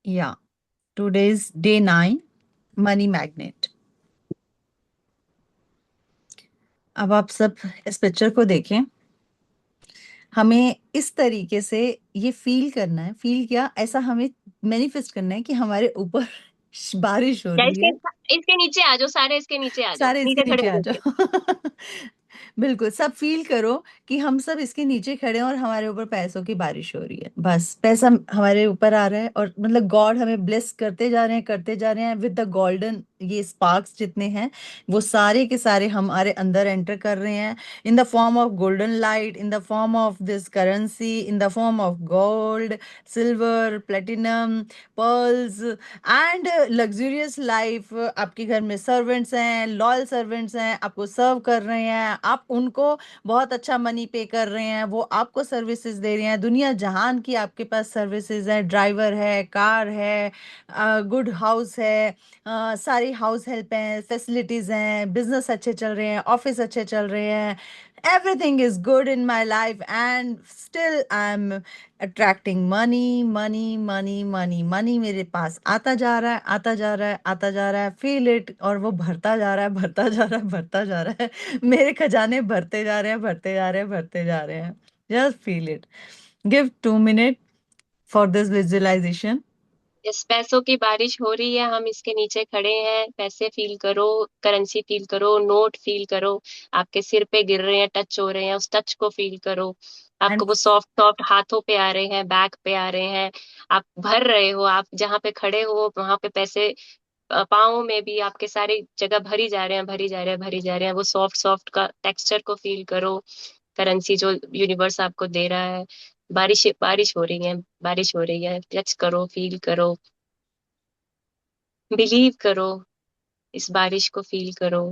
Yeah, today's day 9, money magnet. अब आप सब इस पिक्चर को देखें। हमें इस तरीके से ये फील करना है, फील क्या, ऐसा हमें मैनिफेस्ट करना है कि हमारे ऊपर बारिश हो या रही है। इसके नीचे आ जाओ, सारे इसके नीचे आ जाओ, सारे इसके नीचे खड़े नीचे हो आ जाओ। जाओ। बिल्कुल, सब फील करो कि हम सब इसके नीचे खड़े हैं और हमारे ऊपर पैसों की बारिश हो रही है। बस पैसा हमारे ऊपर आ रहा है और मतलब गॉड हमें ब्लेस करते जा रहे हैं, करते जा रहे हैं विद द गोल्डन, ये स्पार्क्स जितने हैं वो सारे के सारे हमारे अंदर एंटर कर रहे हैं in the form of golden light, in the form of this currency, in the form of gold, silver, platinum, pearls and luxurious life. आपके घर में सर्वेंट्स हैं, लॉयल सर्वेंट्स हैं, आपको सर्व कर रहे हैं, आप उनको बहुत अच्छा मनी पे कर रहे हैं, वो आपको सर्विसेज दे रहे हैं। दुनिया जहान की आपके पास सर्विसेज है, ड्राइवर है, कार है, गुड हाउस है, सारी हाउस हेल्प हैं, फैसिलिटीज हैं, बिजनेस अच्छे चल रहे हैं, ऑफिस अच्छे चल रहे हैं। Everything is good in my life and still I'm attracting money, money, money, money, money मेरे पास आता जा रहा है, आता जा रहा है, आता जा रहा है, feel it, और वो भरता जा रहा है, भरता जा रहा है, भरता जा रहा है। मेरे खजाने भरते जा रहे हैं, भरते जा रहे हैं, भरते जा रहे हैं। Just feel it. Give 2 minutes for this visualization. इस पैसों की बारिश हो रही है, हम इसके नीचे खड़े हैं, पैसे फील करो, करेंसी फील करो, नोट फील करो, आपके सिर पे गिर रहे हैं, टच हो रहे हैं, उस टच को फील करो। आपको And वो सॉफ्ट सॉफ्ट हाथों पे आ रहे हैं, बैक पे आ रहे हैं, आप भर रहे हो, आप जहाँ पे खड़े हो वहां पे पैसे, पाँव में भी आपके सारी जगह भरी जा रहे हैं, भरी जा रहे हैं, भरी जा रहे हैं। वो सॉफ्ट सॉफ्ट का टेक्सचर को फील करो, करेंसी जो यूनिवर्स आपको दे रहा है। बारिश बारिश हो रही है, बारिश हो रही है, टच करो, फील करो, बिलीव करो, इस बारिश को फील करो।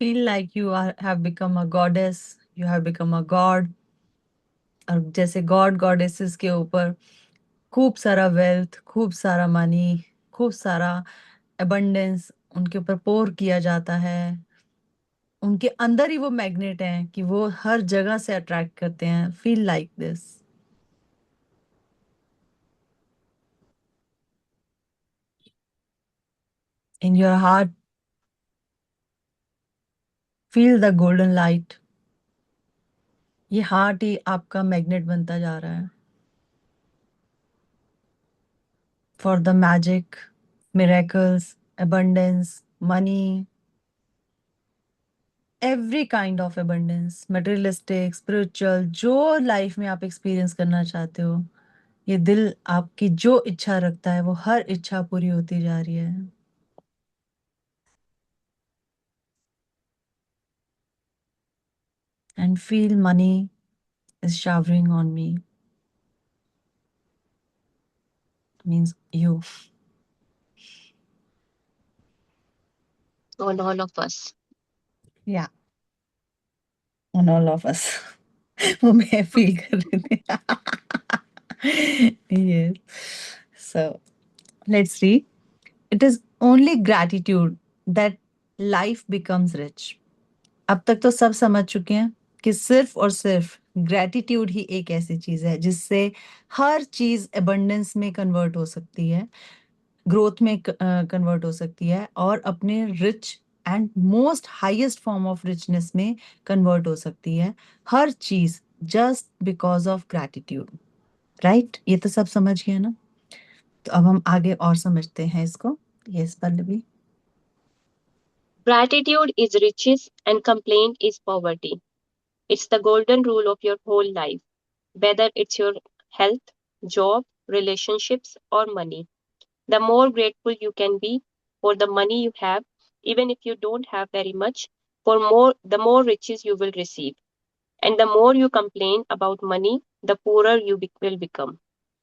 feel like you have become a goddess, you have become a god. और जैसे गॉड गॉडेसेस के ऊपर खूब सारा वेल्थ, खूब सारा मनी, खूब सारा abundance उनके ऊपर पोर किया जाता है, उनके अंदर ही वो मैग्नेट हैं कि वो हर जगह से अट्रैक्ट करते हैं. Feel like this in your heart. Feel the golden light. ये हार्ट ही आपका मैग्नेट बनता जा रहा है for the magic, miracles, abundance, money, every kind of abundance, materialistic, spiritual, जो लाइफ में आप एक्सपीरियंस करना चाहते हो, ये दिल आपकी जो इच्छा रखता है वो हर इच्छा पूरी होती जा रही है. And feel money is showering on me. Means you. On all of us. Yeah. On all of us. वो मैं फील कर रही थी. Yes. So let's read. It is only gratitude that life becomes rich. अब तक तो सब समझ चुके हैं कि सिर्फ और सिर्फ ग्रेटिट्यूड ही एक ऐसी चीज है जिससे हर चीज एबंडेंस में कन्वर्ट हो सकती है, ग्रोथ में कन्वर्ट हो सकती है और अपने rich and most highest form of richness में कन्वर्ट हो सकती है. हर चीज just because of gratitude. Right? ये तो सब समझ गए ना. तो अब हम आगे और समझते हैं इसको. Yes Pallavi. Gratitude is riches and complaint is poverty. It's the golden rule of your whole life, whether it's your health, job, relationships, or money. The more grateful you can be for the money you have, even if you don't have very much, the more riches you will receive. And the more you complain about money, the poorer you will become.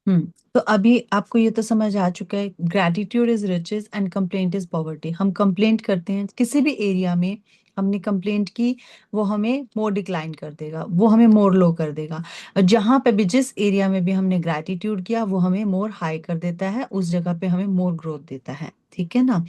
तो अभी आपको ये तो समझ आ चुका है, gratitude is riches and complaint is poverty. हम कंप्लेंट करते हैं किसी भी एरिया में, हमने कंप्लेंट की, वो हमें मोर डिक्लाइन कर देगा, वो हमें मोर लो कर देगा. और जहां पे भी, जिस एरिया में भी हमने ग्रेटिट्यूड किया, वो हमें मोर हाई कर देता है, उस जगह पे हमें मोर ग्रोथ देता है. ठीक है ना.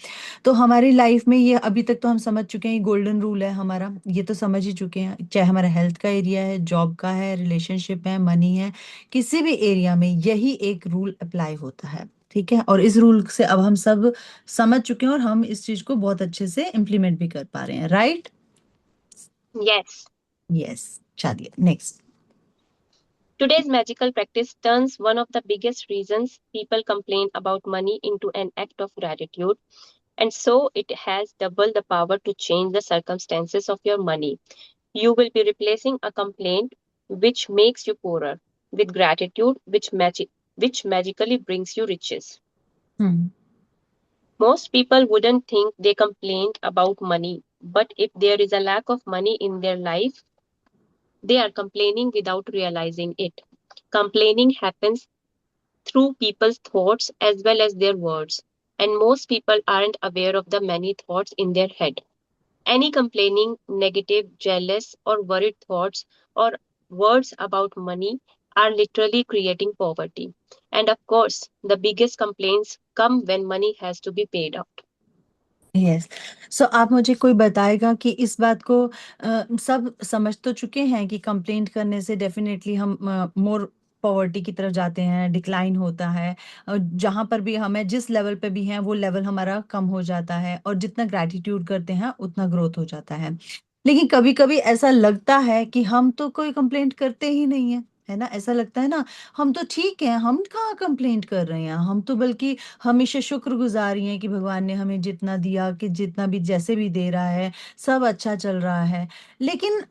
तो हमारी लाइफ में ये अभी तक तो हम समझ चुके हैं, गोल्डन रूल है हमारा, ये तो समझ ही चुके हैं. चाहे हमारा हेल्थ का एरिया है, जॉब का है, रिलेशनशिप है, मनी है, किसी भी एरिया में यही एक रूल अप्लाई होता है. ठीक है. और इस रूल से अब हम सब समझ चुके हैं और हम इस चीज को बहुत अच्छे से इम्प्लीमेंट भी कर पा रहे हैं. राइट? Yes. यस. चलिए next. Today's magical practice turns one of the biggest reasons people complain about money into an act of gratitude, and so it has double the power to change the circumstances of your money. You will be replacing a complaint which makes you poorer with gratitude which magically brings you riches. Most people wouldn't think they complained about money, but if there is a lack of money in their life, they are complaining without realizing it. Complaining happens through people's thoughts as well as their words, and most people aren't aware of the many thoughts in their head. Any complaining, negative, jealous, or worried thoughts or words about money are literally creating poverty. And of course, the biggest complaints come when money has to be paid out. Yes. So आप मुझे कोई बताएगा कि इस बात को सब समझ तो चुके हैं कि कंप्लेंट करने से डेफिनेटली हम मोर पॉवर्टी की तरफ जाते हैं, डिक्लाइन होता है. जहां पर भी हमें जिस लेवल पे भी हैं वो लेवल हमारा कम हो जाता है, और जितना ग्रेटिट्यूड करते हैं उतना ग्रोथ हो जाता है. लेकिन कभी कभी ऐसा लगता है कि हम तो कोई कंप्लेंट करते ही नहीं है ना. ऐसा लगता है ना, हम तो ठीक हैं, हम कहाँ कंप्लेंट कर रहे हैं, हम तो बल्कि हमेशा शुक्रगुजार ही हैं कि भगवान ने हमें जितना दिया, कि जितना भी जैसे भी दे रहा है सब अच्छा चल रहा है. लेकिन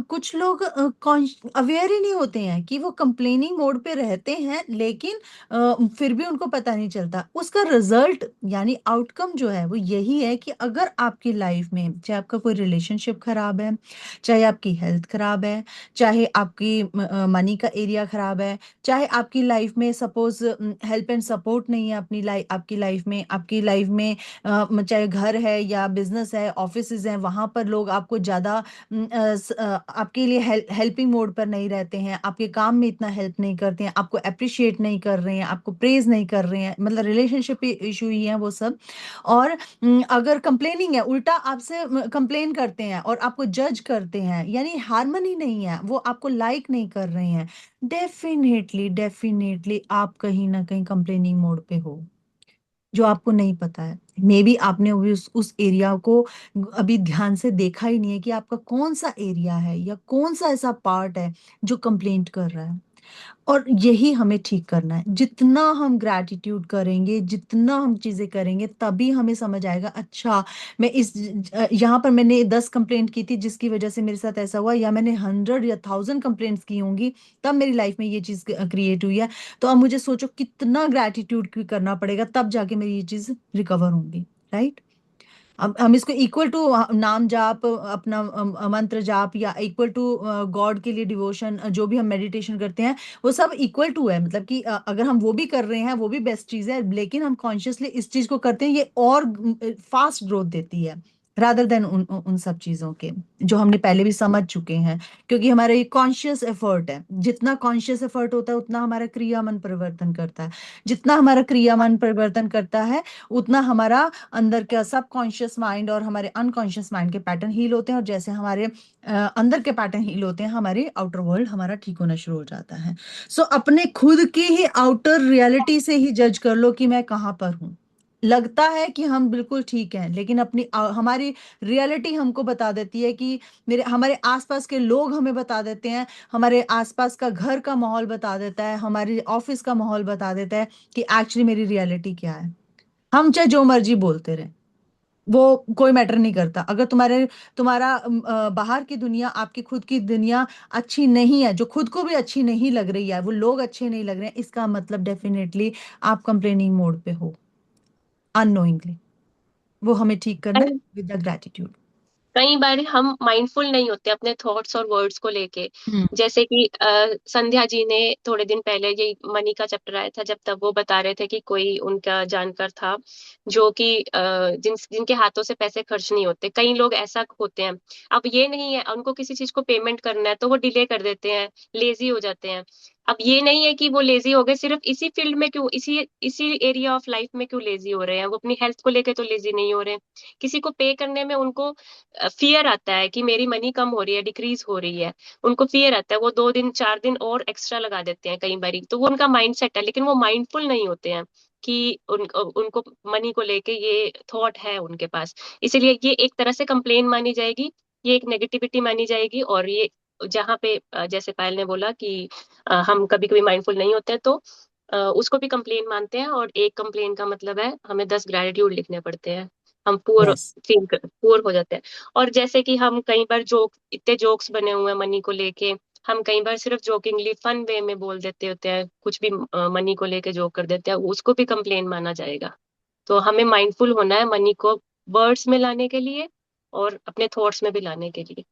कुछ लोग अवेयर ही नहीं होते हैं कि वो कंप्लेनिंग मोड पे रहते हैं, लेकिन फिर भी उनको पता नहीं चलता. उसका रिजल्ट यानी आउटकम जो है वो यही है कि अगर आपकी लाइफ में, चाहे आपका कोई रिलेशनशिप खराब है, चाहे आपकी हेल्थ खराब है, चाहे आपकी मनी का एरिया खराब है, चाहे आपकी लाइफ में सपोज हेल्प एंड सपोर्ट नहीं है अपनी लाइफ, आपकी लाइफ में चाहे घर है या बिजनेस है, ऑफिसेज हैं, वहां पर लोग आपको ज्यादा आपके लिए हेल्पिंग मोड पर नहीं रहते हैं, आपके काम में इतना हेल्प नहीं करते हैं, आपको अप्रिशिएट नहीं कर रहे हैं, आपको प्रेज नहीं कर रहे हैं, मतलब रिलेशनशिप इशू ही है वो सब। और अगर कंप्लेनिंग है, उल्टा आपसे कंप्लेन करते हैं और आपको जज करते हैं, यानी हार्मनी नहीं है, वो आपको लाइक नहीं कर रहे हैं, डेफिनेटली डेफिनेटली आप कहीं ना कहीं कंप्लेनिंग मोड पे हो, जो आपको नहीं पता है। मे बी आपने अभी उस एरिया को अभी ध्यान से देखा ही नहीं है कि आपका कौन सा एरिया है या कौन सा ऐसा पार्ट है जो कंप्लेंट कर रहा है। और यही हमें ठीक करना है, जितना हम ग्रैटिट्यूड करेंगे, जितना हम चीजें करेंगे, तभी हमें समझ आएगा, अच्छा मैं यहाँ पर मैंने 10 कंप्लेंट की थी जिसकी वजह से मेरे साथ ऐसा हुआ, या मैंने 100 या 1000 कंप्लेंट्स की होंगी तब मेरी लाइफ में ये चीज क्रिएट हुई है। तो अब मुझे सोचो कितना ग्रैटिट्यूड करना पड़ेगा, तब जाके मेरी ये चीज रिकवर होंगी, राइट। अब हम इसको इक्वल टू नाम जाप, अपना मंत्र जाप, या इक्वल टू गॉड के लिए डिवोशन, जो भी हम मेडिटेशन करते हैं वो सब इक्वल टू है, मतलब कि अगर हम वो भी कर रहे हैं वो भी बेस्ट चीज है, लेकिन हम कॉन्शियसली इस चीज को करते हैं, ये और फास्ट ग्रोथ देती है रादर देन उन सब चीजों के जो हमने पहले भी समझ चुके हैं। क्योंकि हमारा ये कॉन्शियस एफर्ट है, जितना कॉन्शियस एफर्ट होता है उतना हमारा क्रिया मन परिवर्तन करता है, जितना हमारा क्रिया मन परिवर्तन करता है उतना हमारा अंदर का सबकॉन्शियस माइंड और हमारे अनकॉन्शियस माइंड के पैटर्न हील होते हैं, और जैसे हमारे अंदर के पैटर्न हील होते हैं, हमारे आउटर वर्ल्ड हमारा ठीक होना शुरू हो जाता है। सो अपने खुद की ही आउटर रियलिटी से ही जज कर लो कि मैं कहाँ पर हूँ। लगता है कि हम बिल्कुल ठीक हैं, लेकिन हमारी रियलिटी हमको बता देती है कि हमारे आसपास के लोग हमें बता देते हैं, हमारे आसपास का घर का माहौल बता देता है, हमारे ऑफिस का माहौल बता देता है कि एक्चुअली मेरी रियलिटी क्या है। हम चाहे जो मर्जी बोलते रहे, वो कोई मैटर नहीं करता। अगर तुम्हारा बाहर की दुनिया, आपकी खुद की दुनिया अच्छी नहीं है, जो खुद को भी अच्छी नहीं लग रही है, वो लोग अच्छे नहीं लग रहे हैं, इसका मतलब डेफिनेटली आप कंप्लेनिंग मोड पे हो अननोइंगली। वो हमें ठीक करना है विद द ग्रेटिट्यूड। कई बार हम माइंडफुल नहीं होते अपने थॉट्स और वर्ड्स को लेके। हम्म। जैसे कि संध्या जी ने थोड़े दिन पहले ये मनी का चैप्टर आया था, जब तब वो बता रहे थे कि कोई उनका जानकार था जो कि जिनके हाथों से पैसे खर्च नहीं होते। कई लोग ऐसा होते हैं, अब ये नहीं है उनको किसी चीज को पेमेंट करना है तो वो डिले कर देते हैं, लेजी हो जाते हैं। अब ये नहीं है कि वो लेजी हो गए, सिर्फ इसी फील्ड में क्यों, इसी इसी एरिया ऑफ लाइफ में क्यों लेजी हो रहे हैं, वो अपनी हेल्थ को लेके तो लेजी नहीं हो रहे। किसी को पे करने में उनको फियर आता है कि मेरी मनी कम हो रही है, डिक्रीज हो रही है, उनको फियर आता है, वो 2 दिन 4 दिन और एक्स्ट्रा लगा देते हैं कई बारी। तो वो उनका माइंड सेट है, लेकिन वो माइंडफुल नहीं होते हैं कि उनको मनी को लेके ये थॉट है उनके पास। इसीलिए ये एक तरह से कंप्लेन मानी जाएगी, ये एक नेगेटिविटी मानी जाएगी। और ये जहाँ पे जैसे पायल ने बोला कि हम कभी कभी माइंडफुल नहीं होते, तो उसको भी कंप्लेन मानते हैं। और एक कंप्लेन का मतलब है हमें 10 ग्रेटिट्यूड लिखने पड़ते हैं, हम यस। पुअर हो जाते हैं। और जैसे कि हम कई बार इतने जोक्स बने हुए हैं मनी को लेके, हम कई बार सिर्फ जोकिंगली फन वे में बोल देते होते हैं, कुछ भी मनी को लेके जोक कर देते हैं, उसको भी कंप्लेन माना जाएगा। तो हमें माइंडफुल होना है मनी को वर्ड्स में लाने के लिए और अपने थॉट्स में भी लाने के लिए।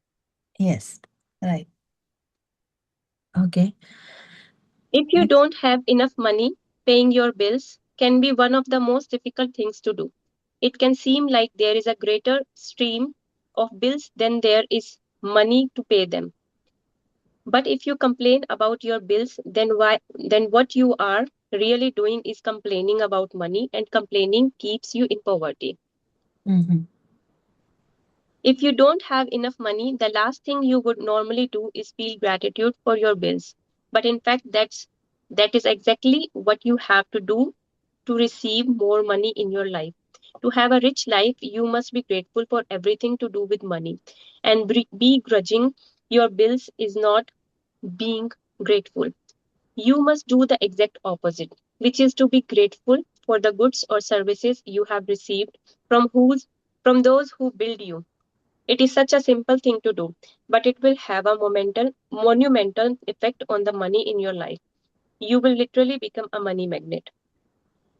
Yes. Right. Okay. If you don't have enough money, paying your bills can be one of the most difficult things to do. It can seem like there is a greater stream of bills than there is money to pay them. But if you complain about your bills, then what you are really doing is complaining about money, and complaining keeps you in poverty. If you don't have enough money, the last thing you would normally do is feel gratitude for your bills. But in fact, that is exactly what you have to do to receive more money in your life. To have a rich life, you must be grateful for everything to do with money. And begrudging your bills is not being grateful. You must do the exact opposite, which is to be grateful for the goods or services you have received from those who build you. It is such a simple thing to do, but it will have a monumental effect on the money in your life. You will literally become a money magnet.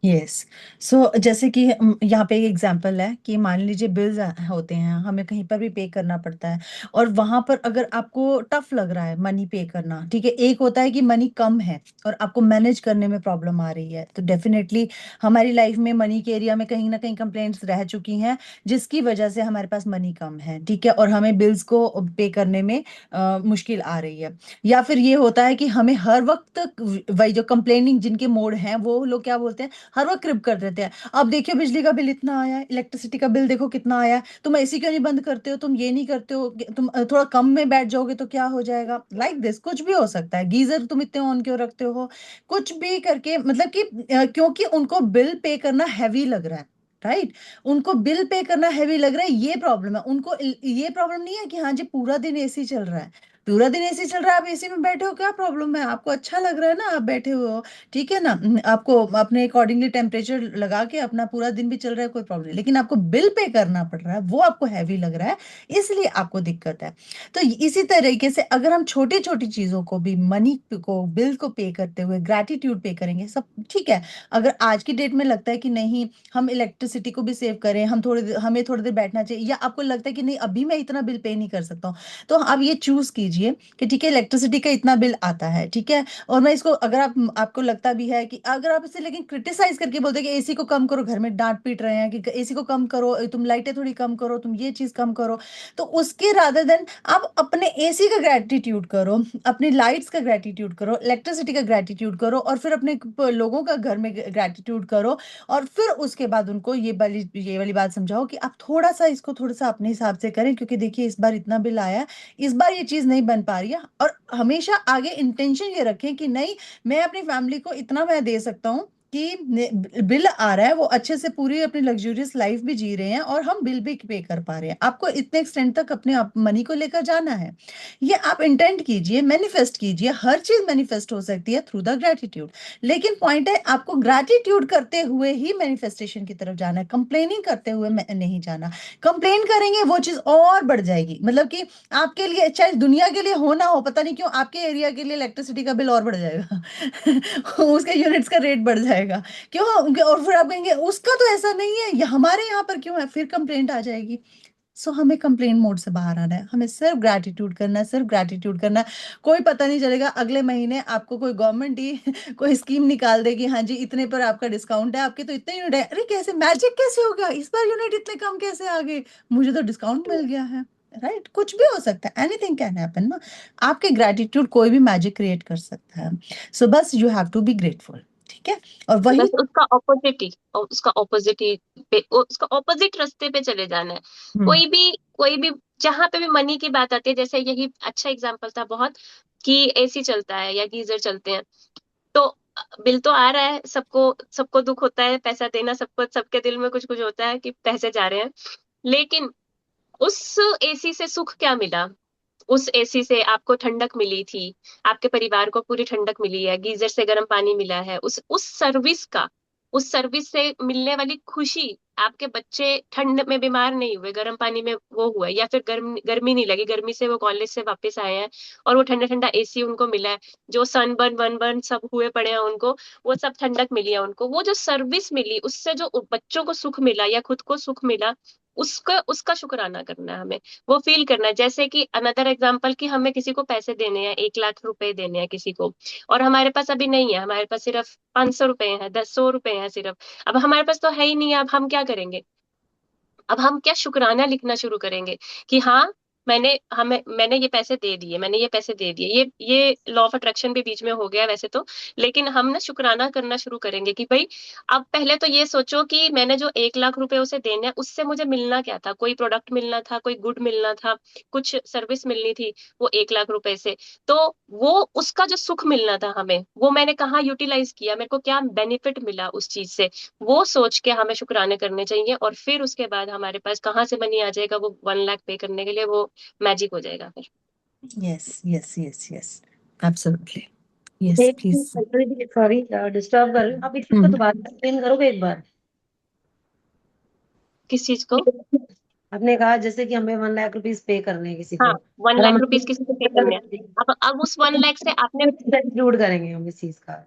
Yes. So जैसे कि यहाँ पे एक एग्जांपल है कि मान लीजिए बिल्स होते हैं, हमें कहीं पर भी पे करना पड़ता है, और वहां पर अगर आपको टफ लग रहा है मनी पे करना, ठीक है, एक होता है कि मनी कम है और आपको मैनेज करने में प्रॉब्लम आ रही है, तो डेफिनेटली हमारी लाइफ में मनी के एरिया में कहीं ना कहीं कंप्लेंट्स रह चुकी हैं, जिसकी वजह से हमारे पास मनी कम है, ठीक है, और हमें बिल्स को पे करने में मुश्किल आ रही है। या फिर ये होता है कि हमें हर वक्त वही जो कंप्लेनिंग जिनके मोड हैं वो लोग क्या बोलते हैं, हर वक्त क्रिप कर देते हैं, अब देखियो बिजली का बिल इतना आया है, इलेक्ट्रिसिटी का बिल देखो कितना आया है, तुम एसी क्यों नहीं बंद करते हो, तुम ये नहीं करते हो, तुम थोड़ा कम में बैठ जाओगे तो क्या हो जाएगा, लाइक दिस कुछ भी हो सकता है, गीजर तुम इतने ऑन क्यों रखते हो, कुछ भी करके, मतलब कि क्योंकि उनको बिल पे करना हैवी लग रहा है, राइट, उनको बिल पे करना हैवी लग रहा है, ये प्रॉब्लम है उनको। ये प्रॉब्लम नहीं है कि हाँ जी पूरा दिन एसी चल रहा है, पूरा दिन एसी चल रहा है, आप एसी में बैठे हो, क्या प्रॉब्लम है, आपको अच्छा लग रहा है ना, आप बैठे हुए हो, ठीक है ना, आपको अपने अकॉर्डिंगली टेम्परेचर लगा के अपना पूरा दिन भी चल रहा है, कोई प्रॉब्लम नहीं, लेकिन आपको बिल पे करना पड़ रहा है, वो आपको हैवी लग रहा है, इसलिए आपको दिक्कत है। तो इसी तरीके से अगर हम छोटी छोटी चीजों को भी, मनी को, बिल को पे करते हुए ग्रैटिट्यूड पे करेंगे, सब ठीक है। अगर आज की डेट में लगता है कि नहीं हम इलेक्ट्रिसिटी को भी सेव करें, हमें थोड़ी देर बैठना चाहिए, या आपको लगता है कि नहीं अभी मैं इतना बिल पे नहीं कर सकता हूँ, तो आप ये चूज कीजिए कि ठीक है इलेक्ट्रिसिटी का इतना बिल आता है, ठीक है, और मैं इसको, अगर आपको लगता भी है कि अगर आप इसे लेकिन क्रिटिसाइज करके बोलते हैं कि एसी को कम करो, घर में डांट पीट रहे हैं कि एसी को कम करो, तुम लाइटें थोड़ी कम करो, तुम ये चीज कम करो, तो उसके रादर देन आप अपने एसी का ग्रेटिट्यूड करो, अपनी लाइट्स का ग्रेटिट्यूड करो, इलेक्ट्रिसिटी का ग्रेटिट्यूड करो, और फिर अपने लोगों का घर में ग्रेटिट्यूड करो, और फिर उसके बाद उनको ये वाली बात समझाओ कि आप थोड़ा सा इसको थोड़ा सा अपने हिसाब से करें, क्योंकि देखिए इस बार इतना बिल आया है, इस बार ये चीज नहीं बन पा रही है, और हमेशा आगे इंटेंशन ये रखें कि नहीं मैं अपनी फैमिली को इतना मैं दे सकता हूँ कि बिल आ रहा है, वो अच्छे से पूरी अपनी लग्जूरियस लाइफ भी जी रहे हैं, और हम बिल भी पे कर पा रहे हैं, आपको इतने एक्सटेंड तक अपने मनी को लेकर जाना है, ये आप इंटेंट कीजिए, मैनिफेस्ट कीजिए, हर चीज मैनिफेस्ट हो सकती है थ्रू द ग्रेटिट्यूड, लेकिन पॉइंट है आपको ग्रेटिट्यूड करते हुए ही मैनिफेस्टेशन की तरफ जाना है, कंप्लेनिंग करते हुए नहीं जाना। कंप्लेन करेंगे वो चीज और बढ़ जाएगी, मतलब कि आपके लिए, चाहे दुनिया के लिए हो ना हो, पता नहीं क्यों आपके एरिया के लिए इलेक्ट्रिसिटी का बिल और बढ़ जाएगा उसके यूनिट्स का रेट बढ़ जाएगा, क्यों, और फिर आप कहेंगे उसका तो ऐसा नहीं है, ये हमारे यहाँ पर क्यों है, फिर कंप्लेंट आ जाएगी। सो हमें कंप्लेन मोड से बाहर आना है, हमें सिर्फ ग्रैटिट्यूड करना है, सिर्फ ग्रैटिट्यूड करना है, कोई पता नहीं चलेगा अगले महीने आपको कोई गवर्नमेंट ही कोई स्कीम निकाल देगी, हाँ जी इतने पर आपका डिस्काउंट है, आपके तो इतने यूनिट है, अरे कैसे मैजिक कैसे हो गया, इस बार यूनिट इतने कम कैसे आ गए, मुझे तो डिस्काउंट मिल गया है, राइट, कुछ भी हो सकता है, एनीथिंग कैन हैपन ना, आपके ग्रैटिट्यूड कोई भी मैजिक क्रिएट कर सकता है। सो बस you have to be grateful, ठीक है, और वही। बस उसका ऑपोजिट ही, और उसका ऑपोजिट रास्ते पे चले जाना है। हम्म। कोई भी जहां पे भी मनी की बात आती है, जैसे यही अच्छा एग्जांपल था बहुत, कि एसी चलता है या गीजर चलते हैं, तो बिल तो आ रहा है, सबको सबको दुख होता है पैसा देना, सबको सबके दिल में कुछ कुछ होता है कि पैसे जा रहे हैं, लेकिन उस एसी से सुख क्या मिला? उस एसी से आपको ठंडक मिली थी, आपके परिवार को पूरी ठंडक मिली है, गीजर से गर्म पानी मिला है, उस सर्विस से मिलने वाली खुशी, आपके बच्चे ठंड में बीमार नहीं हुए, गर्म पानी में वो हुआ, या फिर गर्मी नहीं लगी, गर्मी से वो कॉलेज से वापस आए हैं और वो ठंडा ठंडा एसी उनको मिला है, जो सनबर्न वन बर्न सब हुए पड़े हैं उनको, वो सब ठंडक मिली है उनको, वो जो सर्विस मिली उससे जो बच्चों को सुख मिला या खुद को सुख मिला, उसका उसका शुक्राना करना है हमें, वो फील करना है। जैसे कि अनदर एग्जांपल, कि हमें किसी को पैसे देने हैं, 1 लाख रुपए देने हैं किसी को, और हमारे पास अभी नहीं है, हमारे पास सिर्फ 500 रुपए हैं, 100 रुपए हैं सिर्फ, अब हमारे पास तो है ही नहीं है, अब हम क्या करेंगे? अब हम क्या शुक्राना लिखना शुरू करेंगे कि हाँ, मैंने ये पैसे दे दिए, मैंने ये पैसे दे दिए, ये लॉ ऑफ अट्रैक्शन भी बीच में हो गया वैसे तो, लेकिन हम ना शुक्राना करना शुरू करेंगे कि भाई, अब पहले तो ये सोचो कि मैंने जो 1 लाख रुपए उसे देने हैं, उससे मुझे मिलना क्या था, कोई प्रोडक्ट मिलना था, कोई गुड मिलना था, कुछ सर्विस मिलनी थी, वो 1 लाख रुपए से, तो वो उसका जो सुख मिलना था हमें, वो मैंने कहाँ यूटिलाइज किया, मेरे को क्या बेनिफिट मिला उस चीज से, वो सोच के हमें शुक्राने करने चाहिए, और फिर उसके बाद हमारे पास कहाँ से मनी आ जाएगा, वो 1 लाख पे करने के लिए, वो मैजिक हो जाएगा फिर। Yes yes yes yes, absolutely, yes एक प्लीज। सॉरी डिस्टर्ब कर रही हूँ, आप इस चीज को दोबारा एक्सप्लेन करोगे एक बार? किस चीज को? आपने कहा जैसे कि हमें 1 लाख रुपीज पे करने हैं किसी हाँ, को, वन और हम लाख रुपीज किसी को पे करने हैं, अब उस 1 लाख से आपने, इंक्लूड करेंगे हम इस चीज का।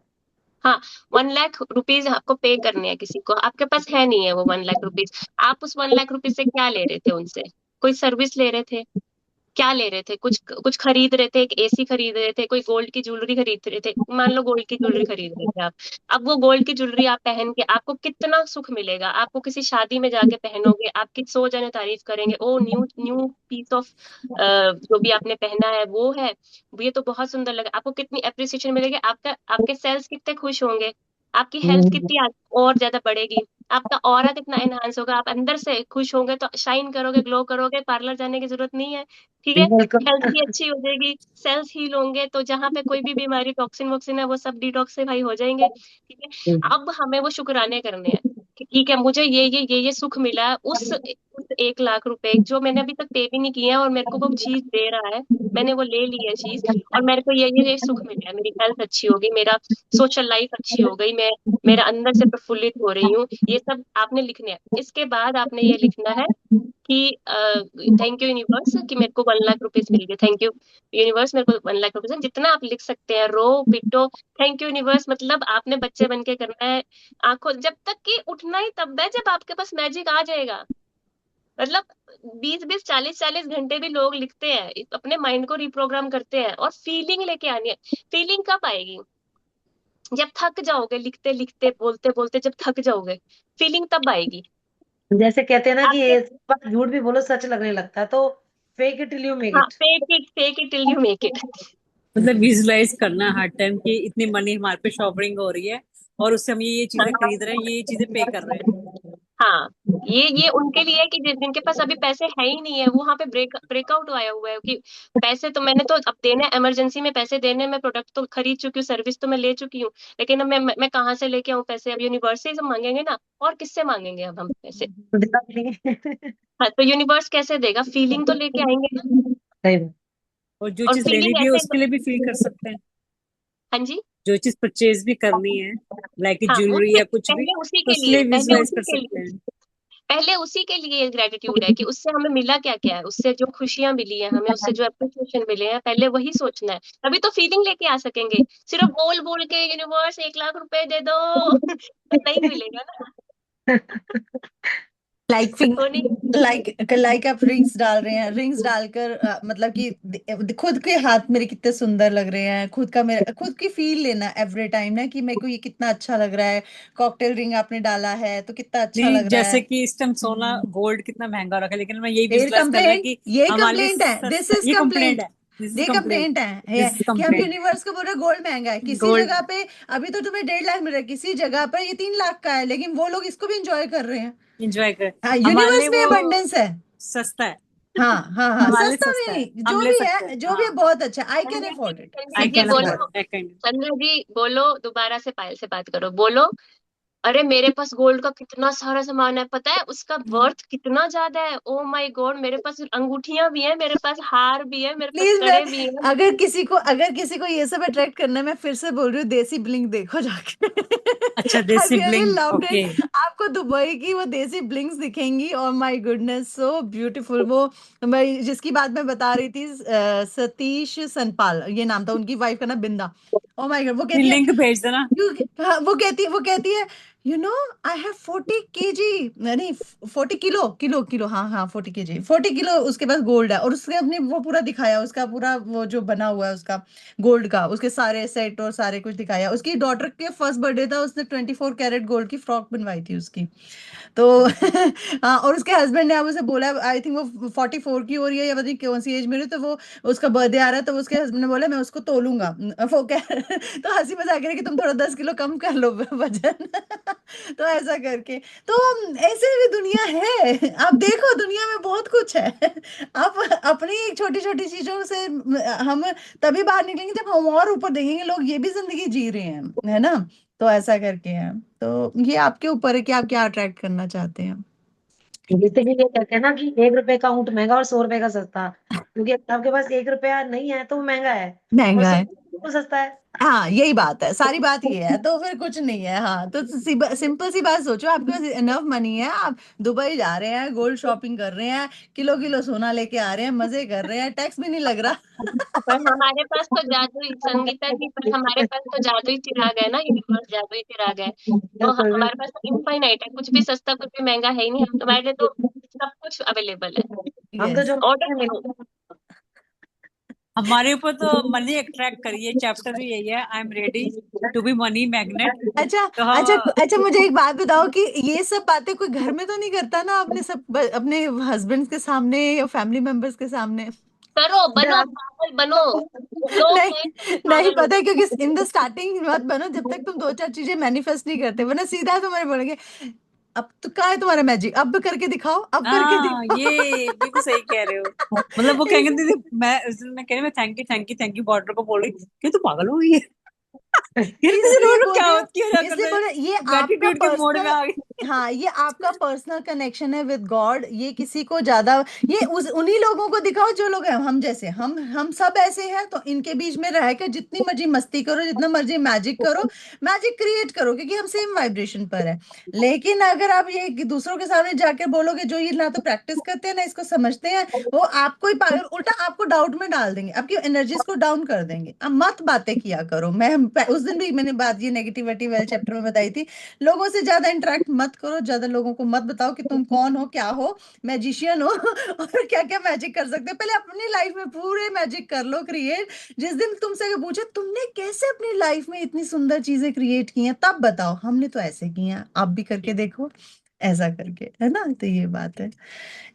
हाँ, 1 लाख रुपीज आपको पे करने हैं किसी को, आपके पास है नहीं है वो 1 लाख रुपीज, आप उस 1 लाख रुपीज से क्या ले रहे थे उनसे? कोई सर्विस ले रहे थे? क्या ले रहे थे? कुछ कुछ खरीद रहे थे, एक एसी खरीद रहे थे, कोई गोल्ड की ज्वेलरी खरीद रहे थे, मान लो गोल्ड की ज्वेलरी खरीद रहे थे आप। अब वो गोल्ड की ज्वेलरी आप पहन के आपको कितना सुख मिलेगा? आपको किसी शादी में जाके पहनोगे, आपकी 100 जने तारीफ करेंगे, ओ न्यू न्यू पीस ऑफ जो भी आपने पहना है वो है, ये तो बहुत सुंदर लगा, आपको कितनी अप्रिसिएशन मिलेगी, आपका आपके सेल्स कितने खुश होंगे, आपकी हेल्थ कितनी और ज्यादा बढ़ेगी, आपका ऑरा कितना एनहांस होगा, आप अंदर से खुश होंगे तो शाइन करोगे, ग्लो करोगे, पार्लर जाने की जरूरत नहीं है। ठीक है, बिल्कुल। हेल्थ भी अच्छी हो जाएगी, सेल्स हील होंगे, तो जहां पे कोई भी बीमारी टॉक्सिन वॉक्सिन है वो सब डिटॉक्सिफाई हो जाएंगे। ठीक है, अब हमें वो शुक्राने करने हैं कि ठीक है, मुझे ये सुख मिला है, उस 1 लाख रुपए जो मैंने अभी तक पे भी नहीं किया है और मेरे को वो चीज दे रहा है, मैंने वो ले ली है चीज, और मेरे को ये सुख मिला है, मेरी हेल्थ अच्छी होगी, मेरा सोशल लाइफ अच्छी हो गई, मैं मेरा अंदर से प्रफुल्लित हो रही हूँ, ये सब आपने लिखना है। इसके बाद आपने ये लिखना है कि थैंक यू यूनिवर्स कि मेरे को 1 लाख रुपीज मिल गए, थैंक यू यूनिवर्स मेरे को 1 लाख रुपीज, जितना आप लिख सकते हैं, रो पिटो, थैंक यू यूनिवर्स, मतलब आपने बच्चे बन के करना है। आंखों जब तक कि उठना ही तब है जब आपके पास मैजिक आ जाएगा, मतलब 20-20 40-40 घंटे भी लोग लिखते हैं, अपने माइंड को रिप्रोग्राम करते हैं, और फीलिंग लेके आनी है। फीलिंग कब आएगी? जब थक जाओगे, लिखते लिखते बोलते बोलते जब थक जाओगे, फीलिंग तब आएगी। जैसे कहते हैं ना कि आपके ये बात झूठ भी बोलो सच लगने लगता है, तो fake it till you make हाँ, it. Fake it till you make it. मतलब विजुलाइज करना हर टाइम कि इतनी मनी हमारे पे शॉपिंग हो रही है और उससे हम ये चीजें खरीद रहे हैं, ये चीजें पे कर रहे हैं। हाँ, ये उनके लिए है कि जिनके पास अभी पैसे है ही नहीं है, वो वहां पे ब्रेकआउट आया हुआ है कि पैसे तो मैंने तो अब देने, इमरजेंसी में पैसे देने, मैं प्रोडक्ट तो खरीद चुकी हूँ, सर्विस तो मैं ले चुकी हूँ, लेकिन अब मैं कहाँ से लेके आऊँ पैसे? अब यूनिवर्स से ही सब मांगेंगे ना, और किससे मांगेंगे अब हम पैसे? तो दिखा भी नहीं। हाँ, तो यूनिवर्स कैसे देगा? फीलिंग तो लेके आएंगे ना। सही बात। और जो और चीज लेनी फीलिंग भी है ऐसे, उसके लिए भी फील कर सकते हैं। हाँ जी, जो चीज परचेज भी करनी है, लाइक हाँ, ज्वेलरी उससे या कुछ भी, पहले उसी तो के उसके लिए, लिए विजुलाइज कर सकते हैं। पहले उसी के लिए ग्रेटिट्यूड है कि उससे हमें मिला क्या क्या है, उससे जो खुशियां मिली है हमें, उससे जो अप्रिसिएशन मिले हैं, पहले वही सोचना है, तभी तो फीलिंग लेके आ सकेंगे। सिर्फ बोल बोल के यूनिवर्स 1 लाख रुपए दे दो तो नहीं मिलेगा ना। लाइक तो नहीं, लाइक आप रिंग्स डाल रहे हैं, रिंग्स डालकर मतलब कि खुद के हाथ मेरे कितने सुंदर लग रहे हैं, खुद का मेरा खुद की फील लेना एवरी टाइम ना, कि मेरे को ये कितना अच्छा लग रहा है, कॉकटेल रिंग आपने डाला है तो कितना अच्छा नहीं, लग रहा है। जैसे कि इस टाइम सोना गोल्ड कितना महंगा हो रखा है, लेकिन मैं यही फिर विजुलाइज करना है कंप्लेंट, कि ये हमारे लिए कंप्लेंट है, दिस सस्ता, इज ये कंप्लेंट कंप्लेंट, है, दिस इज ये कंप्लेंट, कंप्लेंट है दिस इज कि हम कंप्लेंट। यूनिवर्स को बोल रहे गोल्ड महंगा है किसी गोल्ड जगह पे, अभी तो तुम्हें 1.5 लाख मिल रहा है, किसी जगह पर ये 3 लाख का है, लेकिन वो लोग इसको भी इंजॉय कर रहे हैं। एंजॉय कर, हाँ, हमारे यूनिवर्स लिए में वो अबंडेंस है। सस्ता है, हाँ हाँ हाँ, हमारे लिए सस्ता सस्ता है, भी हम जो ले भी सकते हैं, है, जो भी है हाँ। बहुत अच्छा, I can Sandhya ji, afford it, Sandhya I ji can simple सी अफोर्ड, बात। बोलो, आई कैन। संध्या जी बोलो, दोबारा से पायल से बात करो, बोलो, अरे मेरे पास गोल्ड का कितना सारा सामान है, पता है उसका वर्थ कितना ज्यादा है, ओ माय गॉड, मेरे पास अंगूठियां भी हैं, मेरे पास हार भी है, मेरे पास प्लीज, मैं कड़े भी हैं। अगर किसी को ये सब अट्रैक्ट करना है, मैं फिर से बोल रही हूँ, देसी ब्लिंग देखो जाके। अच्छा, देसी I really bling, loved okay. It. आपको दुबई की वो देसी ब्लिंग्स दिखेंगी, और माय गुडनेस सो ब्यूटीफुल। वो मैं जिसकी बात मैं बता रही थी, सतीश सनपाल ये नाम था, उनकी वाइफ का ना बिंदा। ओ माय गॉड, वो कहती है, लिंक भेज देना। हाँ, वो कहती है, you know, I have 40 kg, नहीं 40 किलो, किलो, हाँ हाँ 40 kg, 40 किलो उसके पास गोल्ड है, और उसने अपने वो पूरा दिखाया, उसका पूरा वो जो बना हुआ है उसका गोल्ड का, उसके सारे सेट और सारे कुछ दिखाया। उसकी डॉटर के फर्स्ट बर्थडे था, उसने 24 कैरेट गोल्ड की फ्रॉक बनवाई थी उसकी। तो हाँ, और उसके हस्बैंड ने अब उसे बोला, आई थिंक वो 44 की हो रही है या पता नहीं कौन सी एज में रही है, तो वो उसका बर्थडे आ रहा है, तो उसके हस्बैंड ने बोला मैं उसको तोलूंगा। वो कह तो हंसी मजाक रही कि तुम थोड़ा 10 किलो कम कर लो वजन। तो ऐसा करके, तो ऐसे भी दुनिया है, आप देखो दुनिया में बहुत कुछ है। आप अपनी एक छोटी छोटी चीजों से हम तभी बाहर निकलेंगे जब हम और ऊपर देखेंगे लोग ये भी जिंदगी जी रहे हैं, है ना। तो ऐसा करके है, तो ये आपके ऊपर है कि आप क्या अट्रैक्ट करना चाहते हैं। जैसे कि ये कहते हैं ना कि 1 रुपए का ऊंट महंगा और 100 रुपए का सस्ता, क्योंकि अगर आपके पास 1 रुपया नहीं है तो वो महंगा है, और महंगा सौ है। वो सस्ता है। हाँ यही बात है, सारी बात ये है, तो फिर कुछ नहीं है। हाँ तो सिंपल सी बात सोचो, आपके पास इनफ मनी है, आप दुबई जा रहे हैं, गोल्ड शॉपिंग कर रहे हैं, किलो किलो सोना लेके आ रहे हैं, मजे कर रहे हैं, टैक्स भी नहीं लग रहा। पर हमारे पास तो जादुई संगीता जी, पर हमारे पास तो जादुई चिराग है ना, यूनिवर्स जादुई चिराग है। तो बिल्कुल हमारे बिल्कुल। पास तो इनफाइनाइट है, कुछ भी सस्ता कुछ भी महंगा है ही नहीं, हमारे लिए तो सब कुछ अवेलेबल है। हम तो यस। जो ऑर्डर करो। हमारे ऊपर तो मनी अट्रैक्ट करिए, चैप्टर भी यही है, I am ready to be money magnet. अच्छा तो अच्छा हम अच्छा, मुझे एक बात बताओ कि ये सब बातें कोई घर में तो नहीं करता ना, अपने सब अपने हस्बैंड के सामने या फैमिली मेंबर्स के सामने? करो, बनो, डरा पागल बनो, लोग हैं नहीं नहीं, पागल पता है होते क्योंकि इन द स्टार्टिंग मत बनो जब तक तुम दो चार चीजें मैनिफेस्ट नहीं करते, वरना सीधा तुम्हारे बोलेंगे अब तो कहाँ है तुम्हारा मैजिक, अब करके दिखाओ, अब करके हाँ, ये दिखाओ। बिल्कुल सही कह रहे हो। मतलब वो कहेंगे दीदी, मैं उस दिन मैं कह रही, मैं thank you thank you thank you border को बोल रही कि तू पागल हो गई है। यार दीदी इसलिए रोज बोल क्या रही हूँ, क्या क्या इसलिए करते बोल हैं, रही हूँ, ये आपका ग्रेटिट्यूड के मोड में पर्सनल, आ गई। हाँ ये आपका पर्सनल कनेक्शन है विद गॉड, ये किसी को ज्यादा, ये उस उन्हीं लोगों को दिखाओ जो लोग हैं हम जैसे, हम सब ऐसे हैं, तो इनके बीच में रह कर जितनी मर्जी मस्ती करो, जितना मर्जी मैजिक करो, मैजिक क्रिएट करो, क्योंकि हम सेम वाइब्रेशन पर है। लेकिन अगर आप ये कि दूसरों के सामने जाकर बोलोगे, जो ये ना तो प्रैक्टिस करते हैं ना इसको समझते हैं, वो आपको ही उल्टा आपको डाउट में डाल देंगे, आपकी एनर्जीज को डाउन कर देंगे। अब मत बातें किया करो, मैं उस दिन भी मैंने बात ये नेगेटिविटी वाले चैप्टर में बताई थी, लोगों से ज्यादा इंटरेक्ट मत करो, ज्यादा लोगों को मत बताओ कि तुम कौन हो, क्या हो, मैजिशियन हो और क्या क्या मैजिक कर सकते हो। पहले अपनी लाइफ में पूरे मैजिक कर लो क्रिएट। जिस दिन तुमसे पूछे तुमने कैसे अपनी लाइफ में इतनी सुंदर चीजें क्रिएट की हैं, तब बताओ हमने तो ऐसे की हैं, आप भी करके देखो, ऐसा करके, है ना, तो ये बात है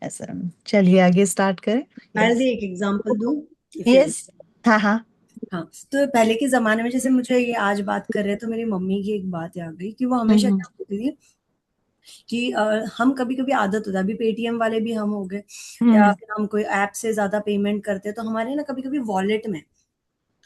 ऐसा। चलिए आगे स्टार्ट करें। मैं यस भी एक एग्जांपल दूं if you यस। हाँ हाँ। हाँ, तो पहले के जमाने में जैसे मुझे ये आज बात कर रहे हैं तो मेरी मम्मी की एक बात याद गई कि वो हमेशा हम्म क्या बोलती थी कि हम कभी कभी आदत होता है, अभी पेटीएम वाले भी हम हो गए या हम्म फिर हम कोई ऐप से ज्यादा पेमेंट करते हैं, तो हमारे ना कभी कभी वॉलेट में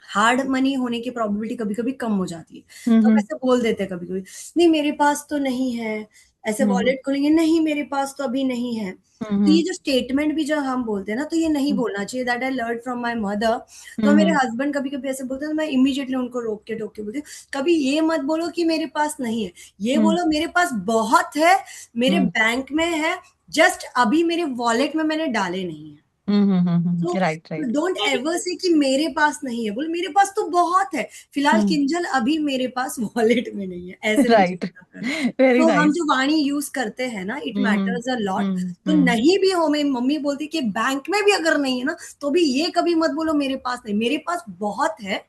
हार्ड मनी होने की प्रोबेबिलिटी कभी कभी कम हो जाती है। तो हम हम्म ऐसे बोल देते हैं कभी कभी, नहीं मेरे पास तो नहीं है, ऐसे हम्म वॉलेट खोलेंगे, नहीं मेरे पास तो अभी नहीं है। तो ये हम्म जो स्टेटमेंट भी जो हम बोलते हैं ना, तो ये नहीं बोलना चाहिए, that I learn from my mother. तो मेरे हम्म हस्बैंड कभी कभी ऐसे बोलते हैं, तो मैं इमीडिएटली उनको रोक के टोक के बोलती हूँ, कभी ये मत बोलो कि मेरे पास नहीं है, ये हम्म बोलो मेरे पास बहुत है, मेरे हम्म बैंक में है, जस्ट अभी मेरे वॉलेट में मैंने डाले नहीं है। तो राइट राइट। डोंट एवर से कि मेरे पास नहीं है, बोल मेरे पास तो बहुत है, फिलहाल किंजल अभी मेरे पास वॉलेट में नहीं है, ऐसे मुझे राइट। बोला करो। वेरी तो हम नाइस। जो वाणी यूज करते हैं ना, it hmm matters a lot. तो हम्म नहीं भी हो, मेरी मम्मी बोलती कि बैंक में भी अगर नहीं है ना, तो भी ये कभी मत बोलो मेरे पास नहीं, मेरे पास बहुत है,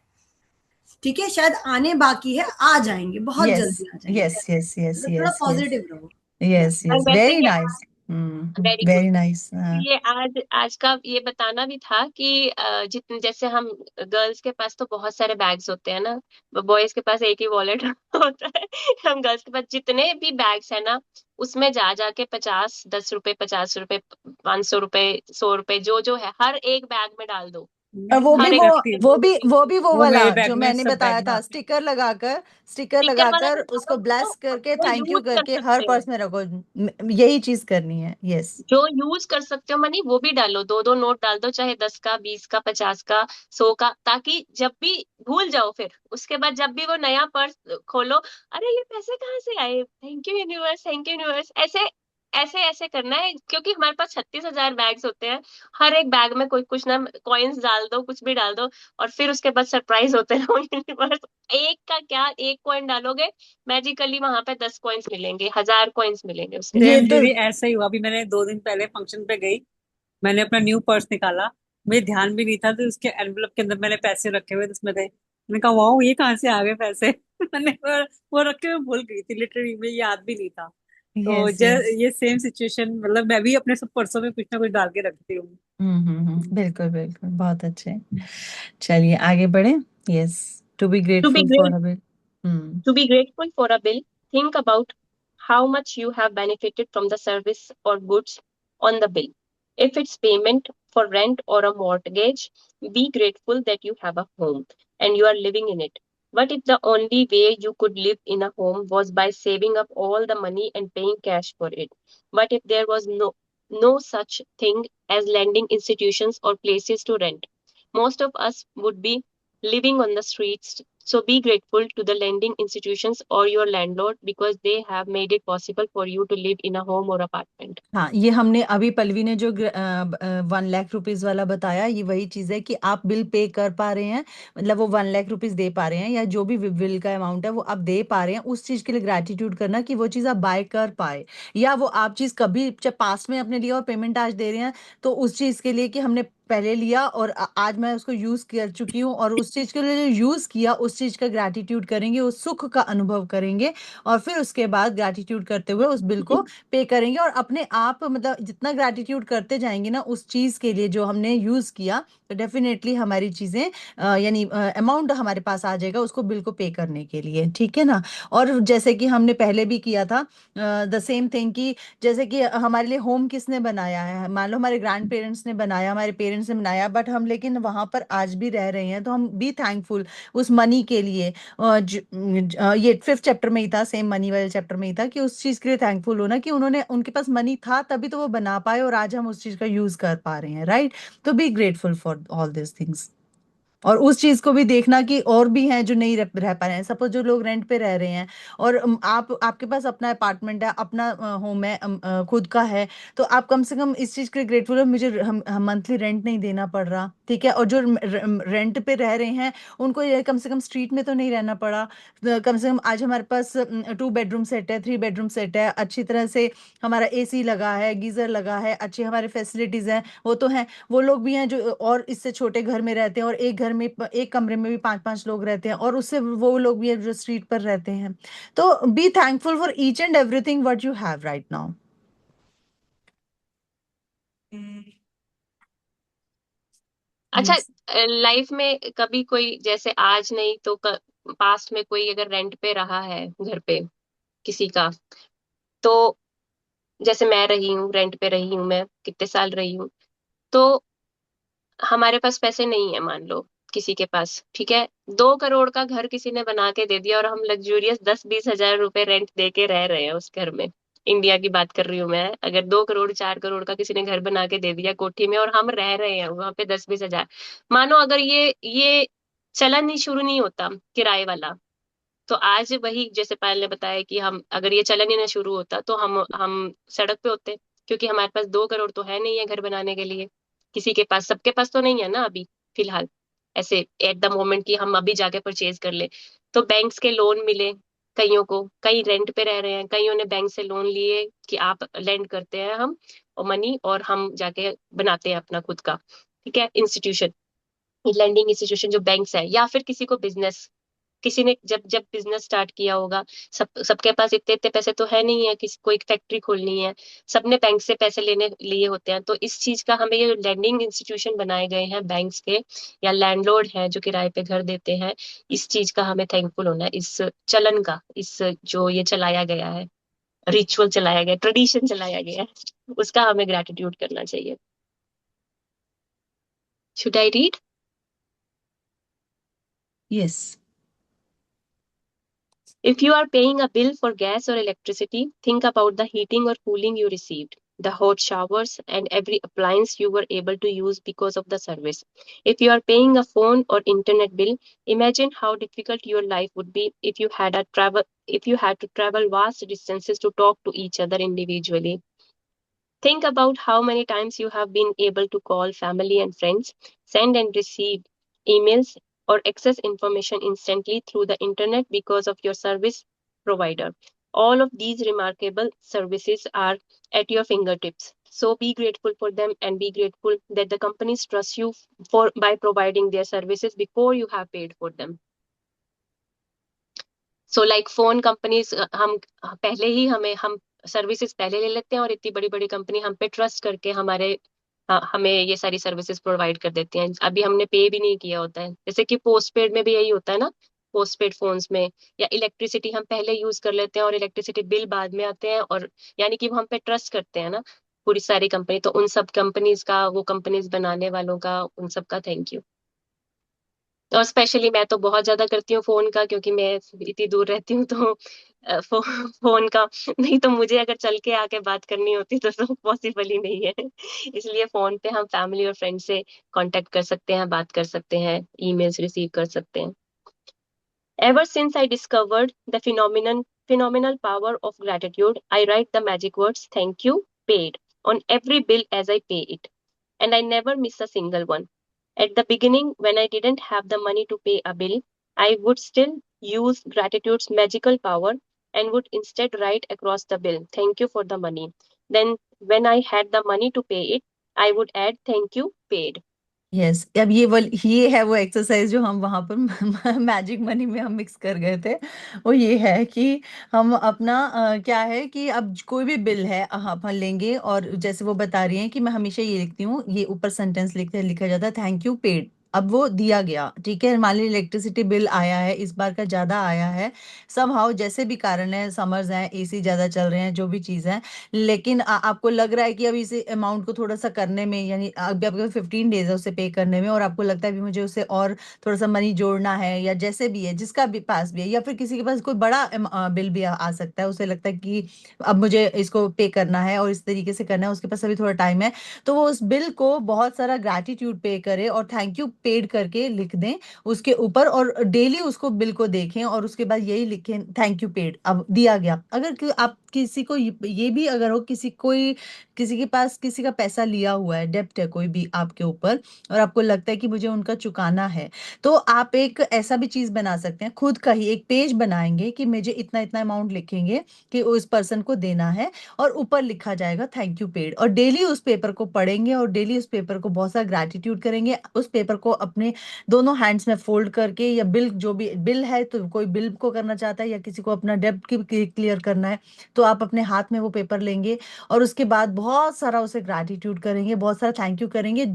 ठीक है, शायद आने बाकी है, आ जाएंगे, बहुत यस जल्दी आ जाएंगे, यस ऐसे यस यस मतलब थोड़ा यस यस पॉजिटिव रहो। या यस और यस, वैसे वेरी ये nice. Very good. Very nice. ये आज आज का ये बताना भी था कि जितने जैसे हम गर्ल्स के पास तो बहुत सारे बैग्स होते हैं ना, बॉयज के पास एक ही वॉलेट होता है। हम गर्ल्स के पास जितने भी बैग्स है ना, उसमें जा जाके 50, 10 रुपए, 50 रुपए, 500 रुपए, 100 रुपए, जो जो है हर एक बैग में डाल दो। और वो भी हर वो एक एग्जैक्टली, वो भी वो भी वो वो वाला मेरे बैग जो में, मैंने सब बताया बैग में था, आते स्टिकर स्टिकर वाला लगाकर भी उसको डालो, ब्लेस करके जो थैंक यू यूज कर करके हर सकते हो, पर्स में रखो, यही चीज करनी है। यस। जो यूज कर सकते हो मनी वो भी डालो, दो दो नोट डाल दो, चाहे 10 का, 20 का, 50 का, 100 का, ताकि जब भी भूल जाओ फिर उसके बाद जब भी वो नया पर्स खोलो, अरे ये पैसे कहाँ से आए, thank you universe, thank you universe, ऐसे ऐसे ऐसे करना है। क्योंकि हमारे पास 36,000 बैग्स होते हैं, हर एक बैग में कोई कुछ ना कॉइन्स डाल दो, कुछ भी डाल दो, और फिर उसके बाद सरप्राइज होते रहो। यूनिवर्स एक का क्या, एक कॉइन डालोगे, मैजिकली वहां पे 10 कॉइन्स मिलेंगे, 1000 कॉइन्स मिलेंगे उसके ये सेम बाद। तो दीदी ऐसा ही हुआ। अभी मैंने 2 दिन पहले फंक्शन पे गई, मैंने अपना न्यू पर्स निकाला, मुझे ध्यान भी नहीं था, तो उसके एनवलप के अंदर मैंने पैसे रखे हुए थे, उसमें थे, मैंने कहा वाह ये कहाँ से आ गए पैसे। मैंने वो रखे हुए भूल गई थी, लिटरली मुझे याद भी नहीं था। तो यस यस। ये सेम सिचुएशन, मतलब मैं भी अपने सब पर्सों में कुछ ना कुछ डाल के रखती हूँ। बिल्कुल बिल्कुल, बहुत अच्छे। चलिए आगे बढ़े। Yes, to be To be grateful for great, a bit. Hmm to be grateful for a bill, think about how much you have benefited from the service or goods on the bill. If it's payment for rent or a mortgage, be grateful that you have a home and you are living in it. But if the only way you could live in a home was by saving up all the money and paying cash for it? What if there was no such thing as lending institutions or places to rent? Most of us would be living on the streets. So be grateful to the lending institutions or your landlord because they have made it possible for you to live in a home or apartment. हाँ, ये हमने अभी पल्लवी ने जो 1 लाख रुपीज वाला बताया, ये वही चीज है कि आप बिल पे कर पा रहे हैं, मतलब वो 1 लाख रुपीज दे पा रहे हैं, या जो भी बिल का अमाउंट है वो आप दे पा रहे हैं, उस चीज के लिए ग्रेटिट्यूड करना कि वो चीज आप बाय कर पाए, या वो आप चीज कभी जब पास्ट में अपने लिया और पेमेंट आज दे रहे हैं, तो उस चीज के लिए कि हमने पहले लिया और आज मैं उसको यूज कर चुकी हूँ, और उस चीज के लिए जो यूज किया उस चीज का ग्रेटिट्यूड करेंगे, उस सुख का अनुभव करेंगे, और फिर उसके बाद ग्रेटिट्यूड करते हुए उस बिल को पे करेंगे, और अपने आप मतलब जितना ग्रेटिट्यूड करते जाएंगे ना उस चीज के लिए जो हमने यूज किया, तो डेफिनेटली हमारी चीजें यानी अमाउंट हमारे पास आ जाएगा उसको बिल को पे करने के लिए, ठीक है ना। और जैसे कि हमने पहले भी किया था द सेम थिंग, कि जैसे कि हमारे लिए होम किसने बनाया है, मान लो हमारे ग्रैंड पेरेंट्स ने बनाया, हमारे पेरेंट्स ने बनाया, बट हम लेकिन वहां पर आज भी रह रहे हैं, तो हम बी थैंकफुल उस मनी के लिए। ये 5th चैप्टर में ही था, सेम मनी वाले चैप्टर में ही था, कि उस चीज के लिए थैंकफुल होना कि उन्होंने, उनके पास मनी था तभी तो वो बना पाए, और आज हम उस चीज का यूज कर पा रहे हैं, राइट। तो be grateful for all this things, और उस चीज को भी देखना कि और भी हैं जो नहीं रह पा रहे हैं, सपोज जो लोग रेंट पे रह रहे हैं, और आप आपके पास अपना अपार्टमेंट है, अपना होम है, खुद का है, तो आप कम से कम इस चीज के लिए ग्रेटफुल हो, मुझे मंथली रेंट नहीं देना पड़ रहा, ठीक है। और जो रेंट पे रह रहे हैं उनको ये कम से कम स्ट्रीट में तो नहीं रहना पड़ा, कम से कम आज हमारे पास 2 बेडरूम सेट है, 3 बेडरूम सेट है, अच्छी तरह से हमारा एसी लगा है, गीजर लगा है, अच्छी हमारे फैसिलिटीज हैं, वो तो हैं। वो लोग भी हैं जो और इससे छोटे घर में रहते हैं, और एक घर में एक कमरे में भी 5-5 लोग रहते हैं, और उससे वो लोग भी हैं जो स्ट्रीट पर रहते हैं। तो be thankful for each and everything what you have right now. अच्छा, यस। लाइफ में कभी कोई जैसे आज नहीं तो पास्ट में कोई अगर रेंट पे रहा है घर पे किसी का, तो जैसे मैं रही हूँ, रेंट पे रही हूँ, मैं कितने साल रही हूँ, तो हमारे पास पैसे नहीं है, मान लो किसी के पास, ठीक है, 2 करोड़ का घर किसी ने बना के दे दिया और हम लग्जूरियस 10-20 हजार रुपए रेंट दे के रह रहे हैं उस घर में। इंडिया की बात कर रही हूँ मैं, अगर 2 करोड़ 4 करोड़ का किसी ने घर बना के दे दिया कोठी में और हम रह रहे हैं वहां पे 10-20 हजार, मानो अगर ये चलन ही शुरू नहीं होता किराए वाला, तो आज वही जैसे पायल ने बताया कि हम अगर ये चलन ही ना शुरू होता तो हम सड़क पे होते, क्योंकि हमारे पास 2 करोड़ तो है नहीं है घर बनाने के लिए, किसी के पास, सबके पास तो नहीं है ना अभी फिलहाल, ऐसे एट द मोमेंट कि हम अभी जाके परचेज कर ले। तो बैंक्स के लोन मिले कईयों को, कई रेंट पे रह रहे हैं, कईयों ने बैंक से लोन लिए कि आप लेंड करते हैं हम और मनी, और हम जाके बनाते हैं अपना खुद का, ठीक है, इंस्टीट्यूशन, लैंडिंग इंस्टीट्यूशन जो बैंक्स है, या फिर किसी को बिजनेस, किसी ने जब जब बिजनेस स्टार्ट किया होगा, सबके पास इतने इतने पैसे तो है नहीं है, किसी को एक फैक्ट्री खोलनी है, सबने बैंक से पैसे लेने लिए होते हैं, तो इस चीज का हमें ये लैंडिंग इंस्टीट्यूशन बनाए गए हैं बैंक्स के, या लैंडलॉर्ड हैं जो किराए पे घर देते हैं, इस चीज का हमें थैंकफुल होना है, इस चलन का, इस जो ये चलाया गया है, रिचुअल चलाया गया, ट्रेडिशन चलाया गया है, उसका हमें ग्रेटिट्यूड करना चाहिए। Should I read? Yes. If you are paying a bill for gas or electricity, think about the heating or cooling you received, the hot showers, and every appliance you were able to use because of the service. If you are paying a phone or internet bill, imagine how difficult your life would be if you had to travel vast distances to talk to each other individually. Think about how many times you have been able to call family and friends, send and receive emails, or access information instantly through the internet because of your service provider. All of these remarkable services are at your fingertips. So be grateful for them and be grateful that the companies trust you for by providing their services before you have paid for them. So like phone companies, हम पहले ही हम सर्विसेज पहले ले लेते हैं, और इतनी बड़ी बड़ी कंपनी हम पे ट्रस्ट करके हमें ये सारी सर्विसेज प्रोवाइड कर देती हैं, अभी हमने पे भी नहीं किया होता है, जैसे कि पोस्ट पेड में भी यही होता है ना, पोस्ट पेड फोन्स में, या इलेक्ट्रिसिटी हम पहले यूज कर लेते हैं और इलेक्ट्रिसिटी बिल बाद में आते हैं, और यानी कि हम पे ट्रस्ट करते हैं ना पूरी सारी कंपनी, तो उन सब कंपनीज का, वो कंपनीज बनाने वालों का, उन सब का थैंक यू। और स्पेशली मैं तो बहुत ज्यादा करती हूँ फोन का, क्योंकि मैं इतनी दूर रहती हूँ, तो फोन का। नहीं तो मुझे अगर चल के आके बात करनी होती तो पॉसिबल ही नहीं है। इसलिए फोन पे हम फैमिली और फ्रेंड से कांटेक्ट कर सकते हैं, बात कर सकते हैं, ईमेल्स रिसीव कर सकते हैं। Ever since I discovered the phenomenal power of gratitude, I write the magic words "thank you, paid" on every bill as I pay it, and I never miss a single one. At the beginning, when I didn't have the money to pay a bill, I would still use gratitude's magical power and would instead write across the bill "thank you for the money." Then, when I had the money to pay it, I would add "thank you, paid." Yes, अब ये है वो एक्सरसाइज जो हम वहां पर मैजिक मनी में हम मिक्स कर गए थे। वो ये है कि हम अपना क्या है कि अब कोई भी बिल है अपन लेंगे, और जैसे वो बता रही हैं कि मैं हमेशा ये लिखती हूँ, ये ऊपर सेंटेंस लिखा जाता है थैंक यू पेड। अब वो दिया गया, ठीक है, मान ली इलेक्ट्रिसिटी बिल आया है, इस बार का ज्यादा आया है, समहाउ जैसे भी कारण है, समर्स हैं, एसी ज्यादा चल रहे हैं, जो भी चीज है, लेकिन आपको लग रहा है कि अभी इस अमाउंट को थोड़ा सा करने में, यानी अभी आपके 15 डेज है उसे पे करने में, और आपको लगता है भी मुझे उसे और थोड़ा सा मनी जोड़ना है, या जैसे भी है, जिसका भी पास भी है, या फिर किसी के पास कोई बड़ा बिल भी आ सकता है, उसे लगता है कि अब मुझे इसको पे करना है और इस तरीके से करना है, उसके पास अभी थोड़ा टाइम है, तो वो उस बिल को बहुत सारा ग्रैटिट्यूड पे करे और थैंक यू पेड करके लिख दें उसके ऊपर, और डेली उसको बिल को देखें और उसके बाद यही लिखें थैंक यू पेड, अब दिया गया। अगर आप किसी को ये भी अगर हो, किसी के पास किसी का पैसा लिया हुआ है, डेब्ट है कोई भी आपके ऊपर, और आपको लगता है कि मुझे उनका चुकाना है, तो आप एक ऐसा भी चीज बना सकते हैं, खुद का ही एक पेज बनाएंगे कि मुझे इतना इतना अमाउंट लिखेंगे कि उस पर्सन को देना है, और ऊपर लिखा जाएगा थैंक यू पेड, और डेली उस पेपर को पढ़ेंगे और डेली उस पेपर को बहुत सारा ग्रैटिट्यूड करेंगे, उस पेपर को अपने दोनों हैंड्स में फोल्ड करके, या बिल जो भी बिल है, तो कोई बिल को करना चाहता है या किसी को अपना डेब्ट की क्लियर करना है, तो आप अपने हाथ में वो पेपर लेंगे, और उसके बाद बहुत सारा उसे ग्रैटिट्यूड करेंगे, बहुत सारा थैंक यू करेंगे,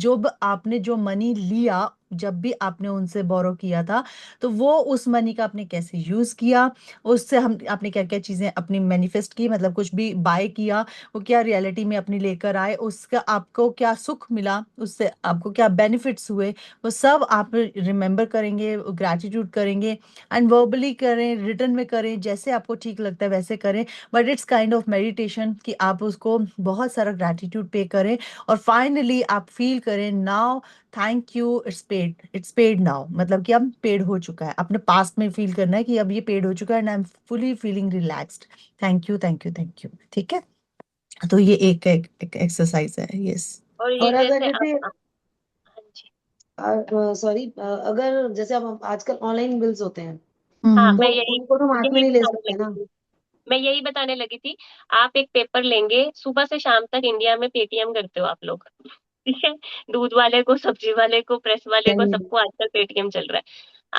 आपने जो मनी लिया, जब भी आपने उनसे बोरो किया था, तो वो उस मनी का आपने कैसे यूज किया, उससे हम आपने क्या क्या चीजें अपनी मैनिफेस्ट की, मतलब कुछ भी बाय किया, वो क्या रियलिटी में अपनी लेकर आए, उसका आपको क्या सुख मिला, उससे आपको क्या बेनिफिट्स हुए, वो सब आप रिमेम्बर करेंगे, ग्रैटिट्यूड करेंगे, एंड वर्बली करें, रिटर्न में करें, जैसे आपको ठीक लगता है वैसे करें, but it's kind of meditation कि आप उसको बहुत सारा ग्रैटिट्यूड पे करें, और फाइनली आप फील करें now thank you it's paid now, मतलब कि अब पेड हो चुका है, अपने पास्ट में फील करना है कि अब ये पेड हो चुका है and I am fully feeling relaxed, thank you thank you thank you, ठीक है। तो ये एक एक्सरसाइज है, यस। और ये और अगर जैसे जैसे हाँ जी। सॉरी, अगर जैसे अब आजकल ऑनलाइन बिल्स होते हैं, हाँ, हम्म तो मैं यही उनको तो हाथ में यही नहीं ले बताने सकते लगी ना। थी। मैं यही बताने लगी थी। आप एक पेपर लेंगे, सुबह से शाम तक इंडिया में पेटीएम करते हो आप लोग। ठीक है। दूध वाले को, सब्जी वाले को, प्रेस वाले को, नहीं। सबको आजकल पेटीएम चल रहा है।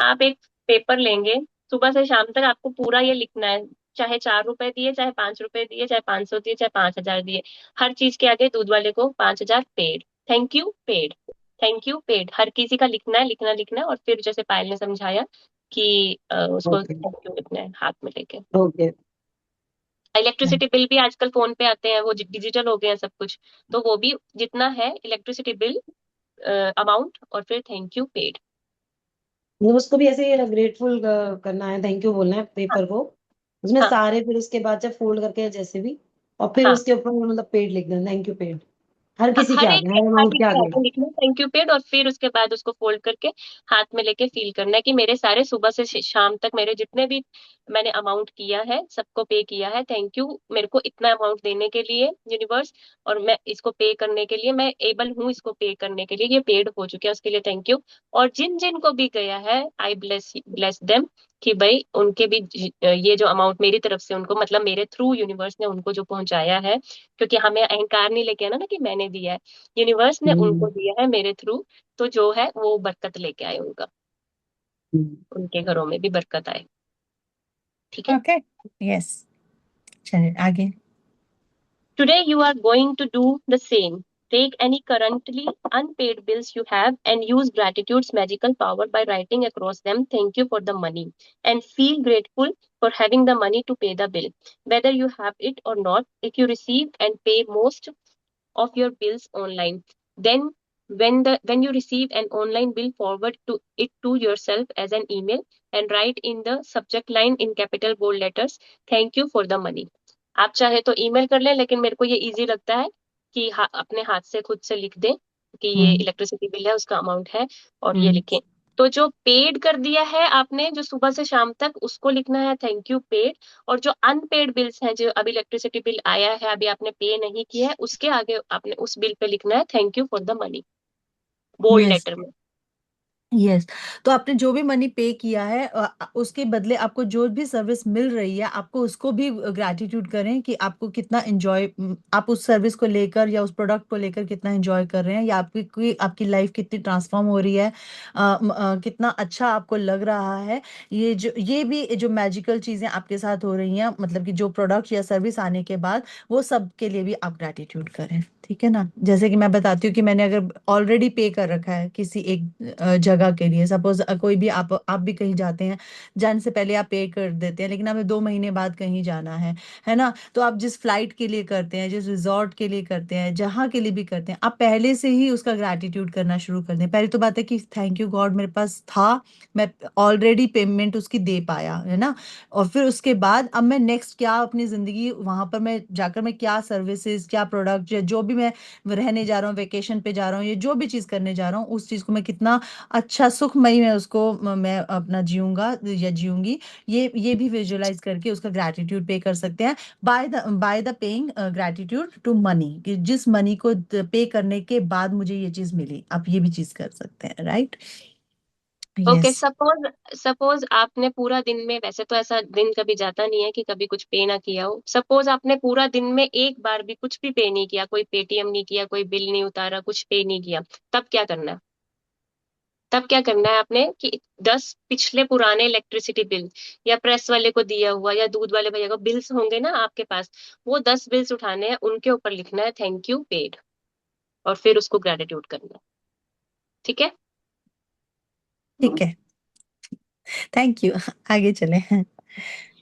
आप एक पेपर लेंगे, सुबह से शाम तक आपको पूरा ये लिखना है, चाहे 4 रुपए दिए, चाहे 5 रुपए दिए, चाहे 500 दिए, चाहे 5,000 दिए, हर चीज के आगे दूध वाले को 5,000 paid, thank you paid, thank you paid, हर किसी का लिखना है, लिखना लिखना है, और फिर जैसे पायल ने समझाया कि उसको ओके। थैंक यू लिखना है हाथ में लेके। ओके। इलेक्ट्रिसिटी बिल भी आजकल फोन पे आते हैं, वो डिजिटल हो गए हैं सब कुछ, तो वो भी जितना है इलेक्ट्रिसिटी बिल अमाउंट और फिर थैंक यू पेड। मतलब उसको भी ऐसे ही ग्रेटफुल करना है, थैंक यू बोलना है हाँ पेपर को, उसमें हाँ सारे, फिर उसके बाद जब फोल्ड करके जैसे भी, और फिर हाँ उसके ऊपर मतलब पेड लिख देना, थैंक यू पेड, हर हाँ, किसी के हर आगे, एक हर अमाउंट पार्टी के के आगे। आगे लिखना थैंक यू पेड, और फिर उसके बाद उसको फोल्ड करके हाथ में लेके फील करना है कि मेरे सारे सुबह से शाम तक मेरे जितने भी मैंने अमाउंट किया है सबको पे किया है, थैंक यू मेरे को इतना अमाउंट देने के लिए यूनिवर्स, और मैं इसको पे करने के लिए मैं एबल हूँ, इसको पे करने के लिए ये पेड हो चुके हैं, उसके लिए थैंक यू। और जिन जिन को भी गया है आई ब्लेस ब्लेस देम, कि भाई उनके भी ये जो अमाउंट मेरी तरफ से उनको, मतलब मेरे थ्रू यूनिवर्स ने उनको जो पहुंचाया है, क्योंकि हमें अहंकार नहीं लेके आना ना कि मैंने दिया है, यूनिवर्स ने उनको हम्म। दिया है मेरे थ्रू, तो जो है वो बरकत लेके आए उनका, हम्म। उनके घरों में भी बरकत आए। ठीक है। ओके, यस, चलिए आगे। Today you are going to do the same. Take any currently unpaid bills you have and use gratitude's magical power by writing across them thank you for the money, and feel grateful for having the money to pay the bill. Whether you have it or not, if you receive and pay most of your bills online, then when you receive an online bill, forward it to yourself as an email and write in the subject line in capital bold letters, thank you for the money. आप चाहे तो ईमेल कर लें, लेकिन मेरे को ये इजी लगता है कि अपने हाथ से खुद से लिख दें कि ये इलेक्ट्रिसिटी बिल है, उसका अमाउंट है, और ये लिखें। तो जो पेड कर दिया है आपने, जो सुबह से शाम तक, उसको लिखना है थैंक यू पेड। और जो अनपेड बिल्स हैं, जो अभी इलेक्ट्रिसिटी बिल आया है, अभी आपने पे नहीं किया है, उसके आगे आपने उस बिल पे लिखना है thank you for the money, bold yes letter में। यस। तो आपने जो भी मनी पे किया है उसके बदले आपको जो भी सर्विस मिल रही है, आपको उसको भी ग्रैटिट्यूड करें कि आपको कितना एंजॉय, आप उस सर्विस को लेकर या उस प्रोडक्ट को लेकर कितना एंजॉय कर रहे हैं, या आपकी लाइफ कितनी ट्रांसफॉर्म हो रही है, कितना अच्छा आपको लग रहा है। ये भी जो मैजिकल चीजें आपके साथ हो रही हैं, मतलब कि जो प्रोडक्ट या सर्विस आने के बाद, वो सब के लिए भी आप ग्रैटिट्यूड करें। ठीक है ना? जैसे कि मैं बताती हूँ कि मैंने अगर ऑलरेडी पे कर रखा है किसी एक जगह के लिए, सपोज कोई भी आप भी कहीं जाते हैं, जाने से पहले आप पे कर देते हैं, लेकिन हमें 2 महीने बाद कहीं जाना है ना? तो आप जिस फ्लाइट के लिए करते हैं, जिस रिजॉर्ट के लिए करते हैं, जहाँ के लिए भी करते हैं, आप पहले से ही उसका ग्रैटिट्यूड करना शुरू कर दें। पहले तो बात है कि थैंक यू गॉड, मेरे पास था, मैं ऑलरेडी पेमेंट उसकी दे पाया, है ना? और फिर उसके बाद अब मैं नेक्स्ट क्या अपनी जिंदगी, वहां पर मैं जाकर मैं क्या सर्विसेज, क्या प्रोडक्ट, या जो भी मैं रहने जा रहा हूँ, वेकेशन पे जा रहा हूँ, ये जो भी चीज करने जा रहा हूँ, उस चीज को मैं कितना अच्छा सुखमयी मैं उसको मैं अपना जीऊंगा या जीऊंगी, ये भी विजुअलाइज करके उसका ग्रैटिट्यूड पे कर सकते हैं, by the paying gratitude to money, कि जिस मनी को पे करने के बाद मुझे ये चीज मिली, आप ये भी चीज कर सकते हैं। Right? Okay, yes. Suppose suppose आपने पूरा दिन में, वैसे तो ऐसा दिन कभी जाता नहीं है कि कभी कुछ पे ना किया हो, सपोज आपने पूरा दिन में एक बार भी कुछ भी पे नहीं किया, कोई पेटीएम नहीं किया, कोई बिल नहीं उतारा, कुछ पे नहीं किया, तब क्या करना है? तब क्या करना है आपने कि 10 पिछले पुराने इलेक्ट्रिसिटी बिल, या प्रेस वाले को दिया हुआ, या दूध वाले भैया को बिल्स होंगे ना आपके पास, वो 10 बिल्स उठाने हैं, उनके ऊपर लिखना है थैंक यू पेड, और फिर उसको ग्रेटिट्यूड करना है। ठीक है? ठीक है, थैंक यू। आगे चले।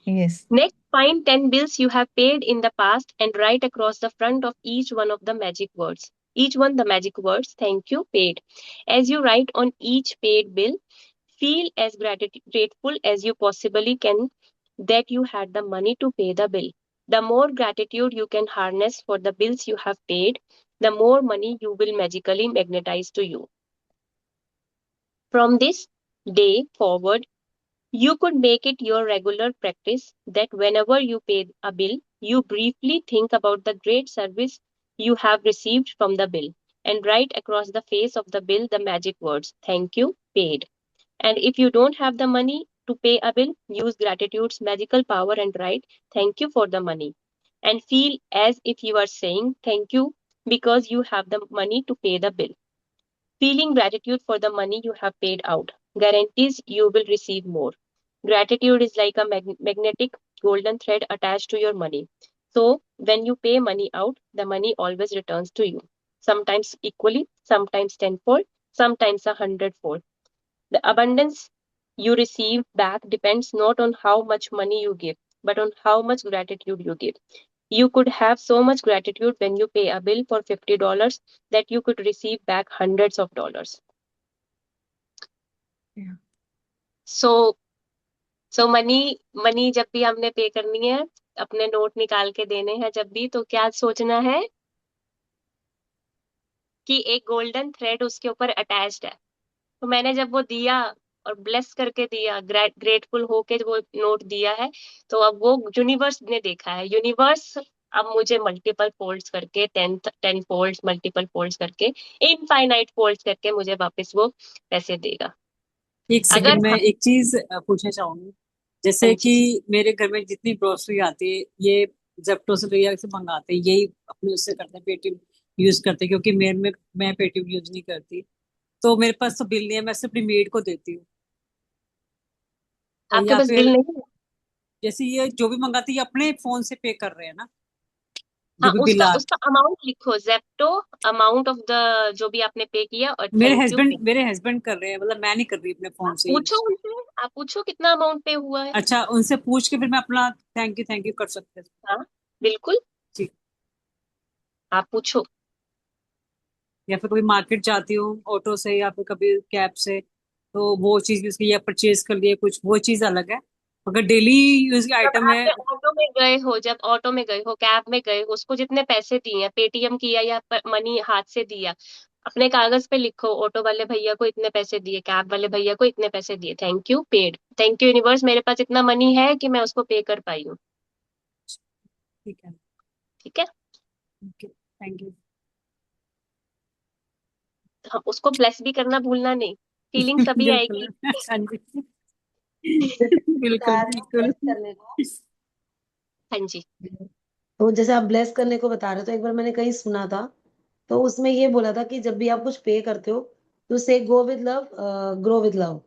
Yes. Next, find 10 bills you have paid in the past and write across the front of each one of the magic words. Each one the magic words, thank you, paid. As you write on each paid bill, feel as grateful as you possibly can that you had the money to pay the bill. The more gratitude you can harness for the bills you have paid, the more money you will magically magnetize to you. From this day forward, you could make it your regular practice that whenever you pay a bill, you briefly think about the great service you have received from the bill and write across the face of the bill the magic words, thank you, paid. And if you don't have the money to pay a bill, use gratitude's magical power and write, thank you for the money. And feel as if you are saying, thank you because you have the money to pay the bill. Feeling gratitude for the money you have paid out guarantees you will receive more. Gratitude is like a magnetic golden thread attached to your money. So, when you pay money out, the money always returns to you. Sometimes equally, sometimes tenfold, sometimes 100-fold. The abundance you receive back depends not on how much money you give, but on how much gratitude you give. You could have so much gratitude when you pay a bill for $50 that you could receive back hundreds of dollars. Yeah. So money जब भी हमने पे करनी है, अपने नोट निकाल के देने हैं जब भी, तो क्या सोचना है कि एक गोल्डन थ्रेड उसके ऊपर अटैच्ड है। तो मैंने जब वो दिया और ब्लेस करके दिया, ग्रेटफुल होके वो नोट दिया है, तो अब वो यूनिवर्स ने देखा है, यूनिवर्स अब मुझे मल्टीपल फोल्ड्स करके, 10 फोल्ड्स, मल्टीपल फोल्ड्स करके, इनफाइनाइट फोल्ड्स करके मुझे वापस वो पैसे देगा। एक अगर सेकंड में एक चीज पूछना चाहूंगी। जैसे कि मेरे घर में जितनी ग्रोसरी आती है, ये जेप्टो से भैया से मंगाते हैं, यही अपने उससे करते हैं, पेटीएम यूज करते हैं, क्योंकि मेरे में मैं पेटीएम यूज नहीं करती, तो मेरे पास तो बिल नहीं है, मैं सिर्फ अपनी मेड को देती हूँ। आपके या पास बिल फिर नहीं है, जैसे ये जो भी मंगाती है ये अपने फोन से पे कर रहे हैं ना, हाँ, जो भी बिल आ। उसका अमाउंट लिखो, जेप्टो अमाउंट ऑफ द जो भी आपने पे किया, और मेरे थैंक यू। हस्बैंड कर रहे हैं, मतलब मैं नहीं कर रही अपने फोन से पूछो यूज। उनसे, आप पूछो कितना अमाउंट पे हुआ है। अच्छा, उनसे पूछ के फिर मैं अपना थैंक यू कर सकते हैं। हाँ, बिल्कुल, ठीक। आप पूछो। या फिर कभी मार्केट जाती हूँ ऑटो से या फिर कभी कैब से, तो वो चीज यूज की, या परचेज कर लिए कुछ, वो चीज अलग है। अगर डेली यूज की जब आइटम है। ऑटो में गए हो, कैब में गए हो, उसको जितने पैसे दिए, पेटीएम किया या मनी हाथ से दिया, अपने कागज पे लिखो, ऑटो वाले भैया को इतने पैसे दिए, कैब वाले भैया को इतने पैसे दिए, thank you paid, thank you universe, मेरे पास इतना मनी है कि मैं उसको पे कर पाई हूँ। ठीक है। ठीक है। Okay, thank you. हाँ, उसको ब्लेस भी करना भूलना नहीं, फीलिंग तभी बिल्कुल। आएगी। हाँ जी। जैसे बिल्कुल बता रहे हो बिल्कुल। ब्लेस करने को, हाँ जी। तो जैसे आप ब्लेस करने को बता रहे हो, तो एक बार मैंने कहीं सुना था, तो उसमें ये बोला था कि जब भी आप कुछ पे करते हो तो से go with love, grow with love,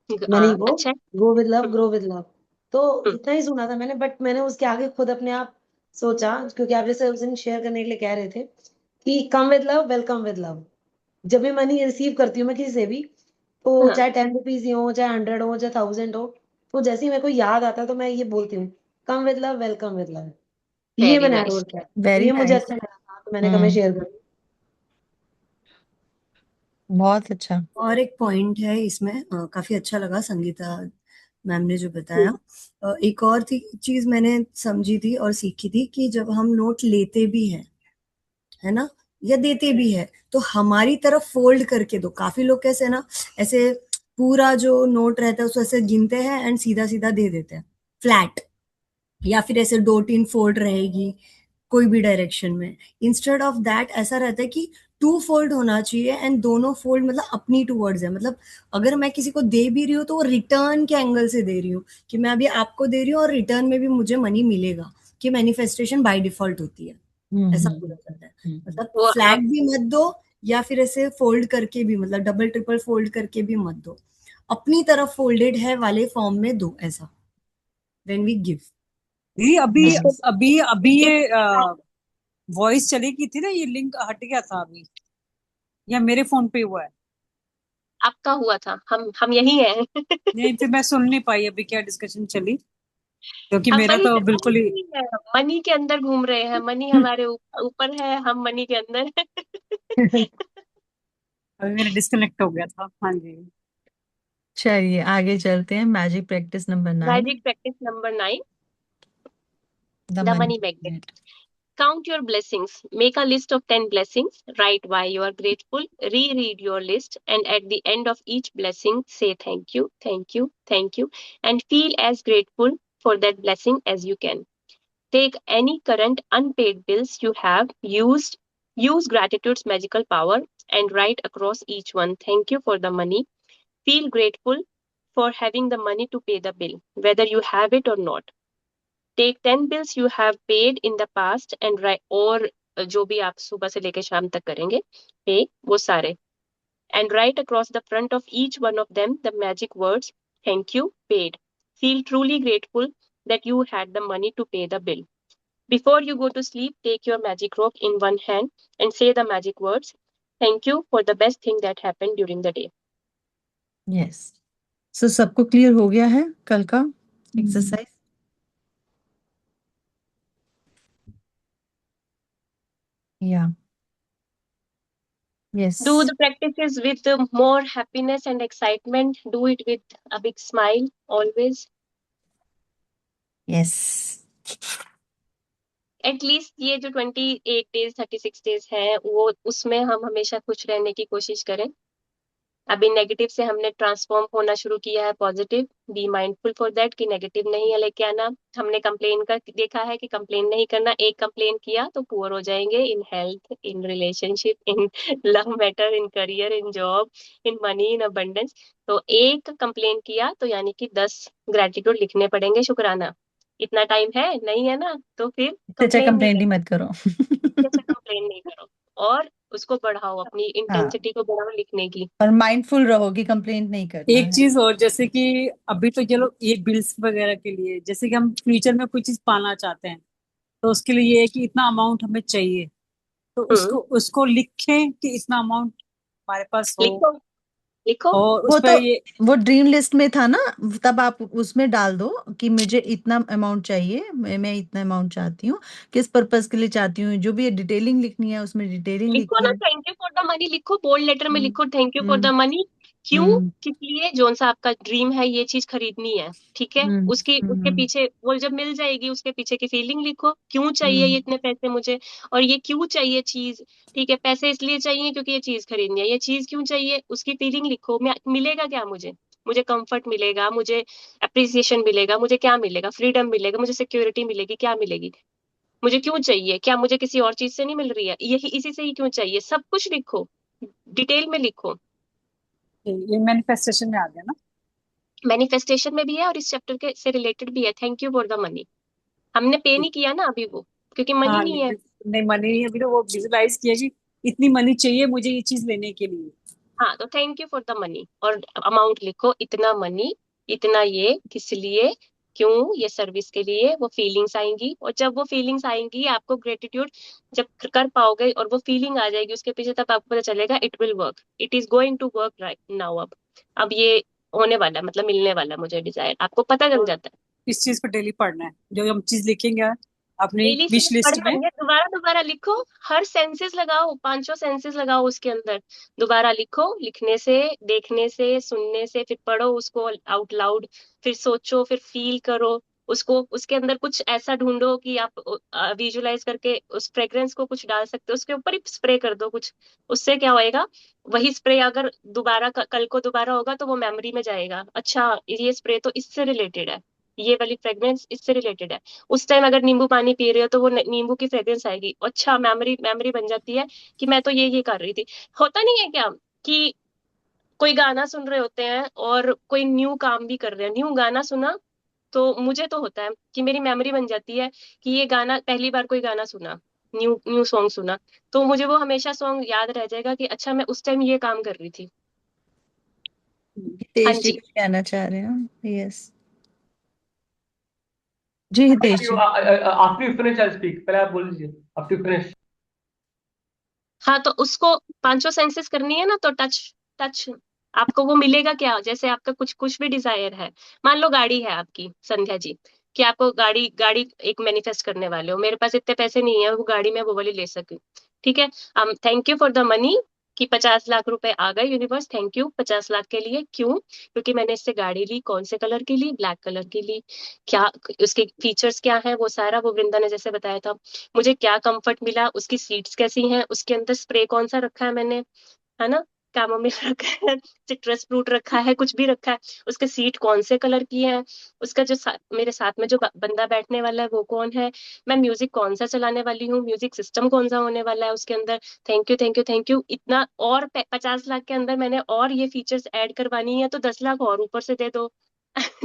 money को अच्छा है। Go with love, hmm, grow with love. तो हम्म, इतना ही सुना था मैंने, बट मैंने उसके आगे खुद अपने आप सोचा, क्योंकि आप जैसे उस दिन शेयर करने के लिए कह रहे थे कि come with love, welcome with love. जब भी मनी रिसीव करती हूँ मैं किसी से भी, तो हाँ, चाहे 10 रुपीज ही हो, चाहे 100 हो, चाहे 1000 हो, तो जैसे ही मेरे को याद आता है तो मैं ये बोलती हूँ, come with love, welcome with love. ये वेरी मैंने नाइस। अडोर किया, वेरी ये मुझे नाइस। अच्छा लगा था, तो मैंने कहा मैं हम्म। शेयर करूँ। बहुत अच्छा। और एक पॉइंट है इसमें, काफी अच्छा लगा संगीता मैम ने जो बताया। एक और थी चीज मैंने समझी थी और सीखी थी कि जब हम नोट लेते भी हैं, है ना, या देते भी है, तो हमारी तरफ फोल्ड करके दो। काफी लोग कैसे है ना, ऐसे पूरा जो नोट रहता है उसको ऐसे गिनते हैं एंड सीधा सीधा दे देते हैं फ्लैट, या फिर ऐसे दो तीन फोल्ड रहेगी कोई भी डायरेक्शन में। इंस्टेड ऑफ दैट ऐसा रहता है कि टू फोल्ड होना चाहिए, एंड दोनों फोल्ड मतलब अपनी टूवर्ड्स है। मतलब अगर मैं किसी को दे भी रही हूँ तो वो रिटर्न के एंगल से दे रही हूँ, कि मैं अभी आपको दे रही हूँ और रिटर्न में भी मुझे मनी मिलेगा, कि मैनिफेस्टेशन बाय डिफॉल्ट होती है, ऐसा बोला जाता है। मतलब वो फ्लैट भी मत दो, या फिर ऐसे फोल्ड करके भी, मतलब डबल ट्रिपल फोल्ड करके भी मत दो, अपनी तरफ फोल्डेड है वाले फॉर्म में दो, ऐसा व्हेन वी गिव। दीदी अभी इसको नाइस। अभी अभी इसके ये वॉइस चली गई थी ना, ये लिंक हट गया था अभी, या मेरे फोन पे हुआ है? आपका हुआ था, हम यही हैं। नहीं, फिर मैं सुन नहीं पाई अभी क्या डिस्कशन चली, क्योंकि हम मेरा वही तो वही बिल्कुल ही। वही है, मनी के अंदर घूम रहे हैं, मनी हमारे ऊपर है, हम मनी के अंदर है। अभी मेरा डिस्कनेक्ट हो गया था। हाँ जी। चलिए आगे चलते हैं। Magic practice number 9, magic practice number 9, the the money money magnet. Magnet. Count your blessings. Make a list of 10 blessings. Write why you are grateful. Reread your list. And at the end of each blessing, say thank you, thank you, thank you. And feel as grateful for that blessing as you can. Take any current unpaid bills you have used. Use gratitude's magical power and write across each one. Thank you for the money. Feel grateful for having the money to pay the bill, whether you have it or not. Take 10 bills you have paid in the past and write, और जो भी आप सुबह से लेकर शाम तक करेंगे पे, वो सारे, and write across the front of each one of them the magic words thank you paid. Feel truly grateful that you had the money to pay the bill. Before you go to sleep, take your magic rope in one hand and say the magic words thank you for the best thing that happened during the day. Yes. So सबको क्लियर हो गया है कल का एक्सरसाइज? या yes. Do the practices with more happiness and excitement. Do it with a big smile always. Yes. At least ये जो 28 days 36 days है, वो उसमें हम हमेशा खुश रहने की कोशिश करें। अभी नेगेटिव से हमने ट्रांसफॉर्म होना शुरू किया है positive. Be mindful for that कि नेगेटिव नहीं है लेके आना। हमने कंप्लेन कर देखा है कि कंप्लेन नहीं करना, एक कंप्लेन किया तो पुअर हो जाएंगे in health, in relationship, in love matter, in career, in job, in money, in abundance. तो एक कंप्लेन किया तो यानी कि 10 ग्रेटिट्यूड लिखने पड़ेंगे, शुक्राना। इतना टाइम है नहीं है ना, तो फिर चाचा कंप्लेन नहीं कंप्लेंट ही करना, मत करो। जैसे कंप्लेन नहीं करो, और उसको बढ़ाओ, अपनी हाँ, इंटेंसिटी को बढ़ाओ लिखने की। और माइंडफुल रहो कि कंप्लेंट नहीं करना एक है। चीज और, जैसे कि अभी तो चलो ये बिल्स वगैरह के लिए, जैसे कि हम फ्यूचर में कोई चीज पाना चाहते हैं, तो उसके लिए ये है कि इतना अमाउंट हमें चाहिए, तो हम्म, उसको उसको लिखें कि इतना अमाउंट हमारे पास हो। लिखो। लिखो। और वो उस तो पर ये वो ड्रीम लिस्ट में था ना, तब आप उसमें डाल दो कि मुझे इतना अमाउंट चाहिए, मैं इतना अमाउंट चाहती हूँ, किस पर्पस के लिए चाहती हूँ, जो भी डिटेलिंग लिखनी है उसमें डिटेलिंग लिखो लिखी ना, है। Thank you for the money लिखो, बोल्ड लेटर में हम्म लिखो thank you for the hmm money. क्यों? हम्म किस लिए? जोन सा आपका ड्रीम है, ये चीज खरीदनी है, ठीक है, हम्म उसकी उसके हम्म पीछे वो जब मिल जाएगी उसके पीछे की फीलिंग लिखो, क्यों चाहिए ये हम्म इतने पैसे मुझे, और ये क्यों चाहिए चीज। ठीक है, पैसे इसलिए चाहिए क्योंकि ये चीज खरीदनी है, ये चीज क्यों चाहिए, उसकी फीलिंग लिखो। मैं मिलेगा क्या मुझे? मुझे कंफर्ट मिलेगा, मुझे अप्रिसिएशन मिलेगा, मुझे क्या मिलेगा, फ्रीडम मिलेगा, मुझे सिक्योरिटी मिलेगी, क्या मिलेगी, मुझे क्यों चाहिए, क्या मुझे किसी और चीज से नहीं मिल रही है, यही इसी से ही क्यों चाहिए, सब कुछ लिखो, डिटेल में लिखो। ये मैनिफेस्टेशन में आ गया ना। मैनिफेस्टेशन में भी है और इस चैप्टर के से रिलेटेड भी है, thank you for the money. हमने पे नहीं किया ना अभी वो, क्योंकि मनी हाँ, नहीं है। नहीं मनी नहीं, अभी तो वो विजुलाइज किया कि इतनी मनी चाहिए मुझे ये चीज लेने के लिए। हाँ, तो thank you for the money और अमाउंट लिखो, इतना मनी, इतना ये किस लिए, क्यों, ये सर्विस के लिए, वो फीलिंग्स आएंगी, और जब वो फीलिंग्स आएंगी आपको ग्रेटिट्यूड जब कर पाओगे और वो फीलिंग आ जाएगी उसके पीछे, तब आपको पता चलेगा it will work, it is going to work right now. अब ये होने वाला है, मतलब मिलने वाला है मुझे डिजायर, आपको पता चल तो जाता है। इस चीज को डेली पढ़ना है, जो हम चीज लिखेंगे अपनी डेली विश सिर्फ लिस्ट पढ़ना में। नहीं है, दोबारा दोबारा लिखो, हर सेंसेस लगाओ, पांचों सेंसेस लगाओ उसके अंदर, दोबारा लिखो, लिखने से, देखने से, सुनने से, फिर पढ़ो उसको आउट लाउड, फिर सोचो, फिर फील करो उसको, उसके अंदर कुछ ऐसा ढूंढो कि आप विजुलाइज करके उस फ्रेग्रेंस को कुछ डाल सकते हो, उसके ऊपर ही स्प्रे कर दो कुछ, उससे क्या होएगा, वही स्प्रे अगर दोबारा कल को दोबारा होगा तो वो मेमोरी में जाएगा, अच्छा ये स्प्रे तो इससे रिलेटेड है, ये वाली फ्रेग्रेंस इससे रिलेटेड है। उस टाइम अगर नींबू पानी पी रहे हो तो वो नींबू की फ्रेग्रेंस आएगी, अच्छा मेमोरी मेमोरी बन जाती है कि मैं तो ये कर रही थी। होता नहीं है क्या कि कोई गाना सुन रहे होते हैं और कोई न्यू काम भी कर रहे हैं, न्यू गाना सुना, तो मुझे तो होता है कि मेरी मेमोरी बन जाती है कि ये गाना पहली बार कोई गाना सुना, न्यू न्यू सॉन्ग सुना, तो मुझे वो हमेशा सॉन्ग याद रह जाएगा कि अच्छा मैं उस टाइम ये काम कर रही थी। हाँ हितेश जी जी। कुछ कहना चाह रहे हैं? Yes ji, Hitesh ji. After you finish I speak, पहले आप बोल लीजिए आफ्टर यू फिनिश। हाँ, तो उसको पांचों सेंसेस करनी है ना, तो टच, टच आपको वो मिलेगा क्या, जैसे आपका कुछ कुछ भी डिजायर है, मान लो गाड़ी है आपकी संध्या जी, कि आपको गाड़ी गाड़ी एक मैनिफेस्ट करने वाले हो, मेरे पास इतने पैसे नहीं है वो गाड़ी मैं वो वाली ले सकूं, ठीक है, thank you for the money कि 50 लाख रुपए आ गए, यूनिवर्स थैंक यू 50 लाख के लिए, क्यों, क्योंकि मैंने इससे गाड़ी ली, कौन से कलर की ली, ब्लैक कलर की ली, क्या उसके फीचर्स क्या है, वो सारा वो वृंदा ने जैसे बताया था, मुझे क्या कंफर्ट मिला, उसकी सीट्स कैसी हैं, उसके अंदर स्प्रे कौन सा रखा है मैंने, है ना, कैमोमिल रखा है, सिट्रस फ्रूट रखा है, कुछ भी रखा है, उसके सीट कौन से कलर की है, उसका जो मेरे साथ में जो बंदा बैठने वाला है वो कौन है, मैं म्यूजिक कौन सा चलाने वाली हूँ, म्यूजिक सिस्टम कौन सा होने वाला है उसके अंदर, thank you thank you thank you इतना, और 50 लाख के अंदर मैंने और ये फीचर्स ऐड करवानी है तो 10 लाख और ऊपर से दे दो।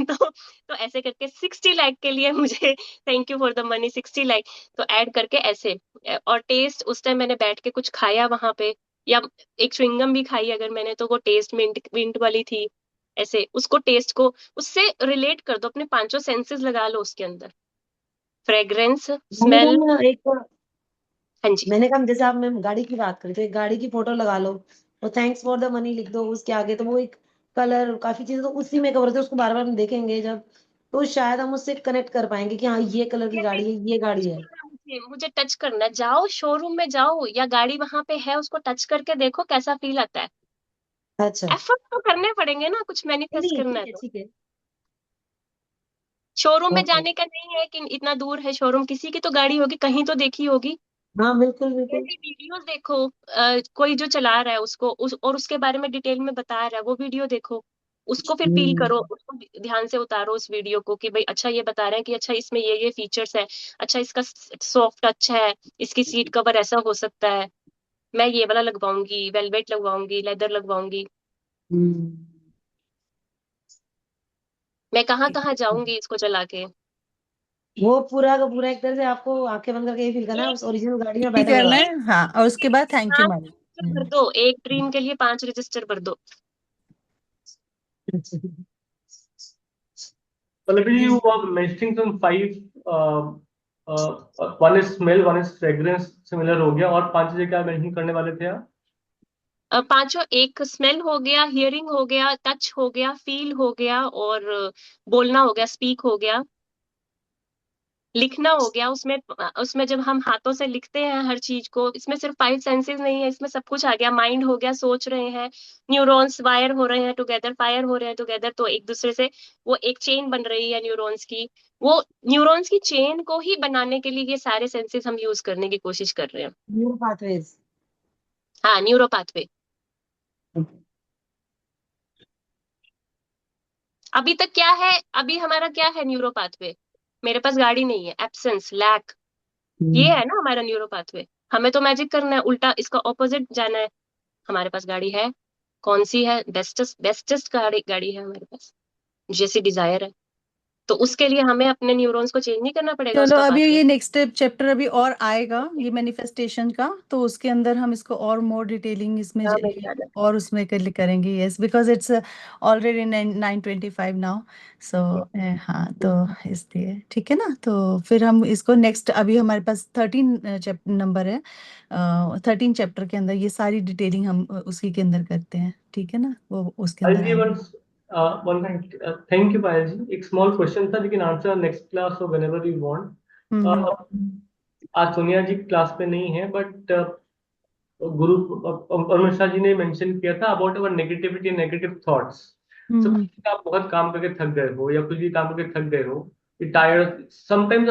तो ऐसे करके 60 लाख के लिए मुझे thank you for the money 60 lakh, तो ऐड करके ऐसे, और टेस्ट उस टाइम मैंने बैठ के कुछ खाया वहां पे, या एक च्युइंगम भी खाई अगर मैंने, तो वो टेस्ट मिंट मिंट वाली थी, ऐसे उसको टेस्ट को उससे रिलेट कर दो, अपने पांचों सेंसेस लगा लो उसके अंदर, फ्रेग्रेंस, मैंने स्मेल। कहा एक, हाँ जी। मैंने कहा जैसे आप मैं गाड़ी की बात करी तो एक गाड़ी की फोटो लगा लो और थैंक्स फॉर द मनी लिख दो उसके आगे, तो वो एक कलर काफी चीजें तो उसी में कवर होती है, उसको बार बार हम देखेंगे जब, तो शायद हम उससे कनेक्ट कर पाएंगे कि हाँ ये कलर की ये गाड़ी है, ये टच गाड़ी है। करना है मुझे टच करना है, जाओ शोरूम में जाओ या गाड़ी वहां पे है उसको टच करके देखो कैसा फील आता है, अच्छा, एफर्ट तो करने पड़ेंगे ना, कुछ नहीं मैनिफेस्ट नहीं, करना ठीक है है तो। ठीक है। शोरूम में ओके, जाने का नहीं है कि इतना दूर है शोरूम, किसी की तो गाड़ी होगी, कहीं तो देखी होगी, हाँ बिल्कुल बिल्कुल। ऐसी वीडियोस देखो, कोई जो चला रहा है उसको और उसके बारे में डिटेल में बता रहा है, वो वीडियो देखो, उसको फिर फील करो, हम्म उसको ध्यान से उतारो उस वीडियो को कि भाई अच्छा ये बता रहे हैं कि अच्छा इसमें ये फीचर्स है, अच्छा इसका सॉफ्ट अच्छा है, इसकी सीट कवर ऐसा हो सकता है, मैं ये वाला लगवाऊंगी, वेलवेट लगवाऊंगी, लेदर लगवाऊंगी, हम्म। मैं कहाँ कहाँ जाऊंगी इसको चला के। वो पूरा का पूरा एक तरह से आपको आंखें बंद करके ये फील करना है एक उस ओरिजिनल गाड़ी में फील बैठे हुए करना आप। है, हाँ, और ड्रीम के उसके लिए बाद थैंक यू 5 मैम। रजिस्टर भर दो, एक ड्रीम के लिए 5 रजिस्टर भर दो। Already ji you were mentioning some five. One is smell, one is fragrance, similar हो गया, और पांच चीजें क्या मेंशन करने वाले थे आप? पांचों, एक स्मेल हो गया, हियरिंग हो गया, टच हो गया, फील हो गया, और बोलना हो गया, स्पीक हो गया, लिखना हो गया। उसमें उसमें जब हम हाथों से लिखते हैं हर चीज को, इसमें सिर्फ 5 सेंसेस नहीं है, इसमें सब कुछ आ गया। माइंड हो गया, सोच रहे हैं, न्यूरॉन्स वायर हो रहे हैं टुगेदर, फायर हो रहे हैं टुगेदर, तो एक दूसरे से वो एक चेन बन रही है न्यूरॉन्स की। वो न्यूरॉन्स की चेन को ही बनाने के लिए ये सारे सेंसेस हम यूज करने की कोशिश कर रहे हैं। Neuro pathways. हाँ, न्यूरो पाथवे। अभी तक क्या है, अभी हमारा क्या है न्यूरो पाथवे? मेरे पास गाड़ी नहीं है, एब्सेंस, लैक, ये है ना हमारा न्यूरो पाथवे। हमें तो मैजिक करना है, उल्टा इसका ऑपोजिट जाना है। हमारे पास गाड़ी है, कौन सी है? बेस्टेस्ट बेस्टेस्ट गाड़ी गाड़ी है हमारे पास, जैसी डिजायर है। तो उसके लिए हमें अपने न्यूरॉन्स को चेंज नहीं करना पड़ेगा, चलो उसका अभी पाथवे। ये नेक्स्ट चैप्टर अभी और आएगा, ये मैनिफेस्टेशन का, तो उसके अंदर हम इसको और मोर डिटेलिंग इसमें हाँ मेरी याद है। और उसमें करेंगे। Yes, because it's already 9:25 now. So हाँ, तो इसलिए ठीक है ना। तो फिर हम इसको नेक्स्ट, अभी हमारे पास 13 नंबर है, 13 चैप्टर के अंदर ये सारी डिटेलिंग हम उसी के अंदर करते हैं, ठीक है ना, वो उसके पायल अंदर जी, आएगा। one thank you पायल जी। एक small question था, you can answer next class or whenever you want. आज सोनिया जी क्लास पे नहीं है, बट गुरु और मिश्रा जी ने मेंशन किया था about our negativity, negative thoughts. So आप बहुत काम करके थक गए हो या कुछ भी काम करके थक गए हो, tired, sometimes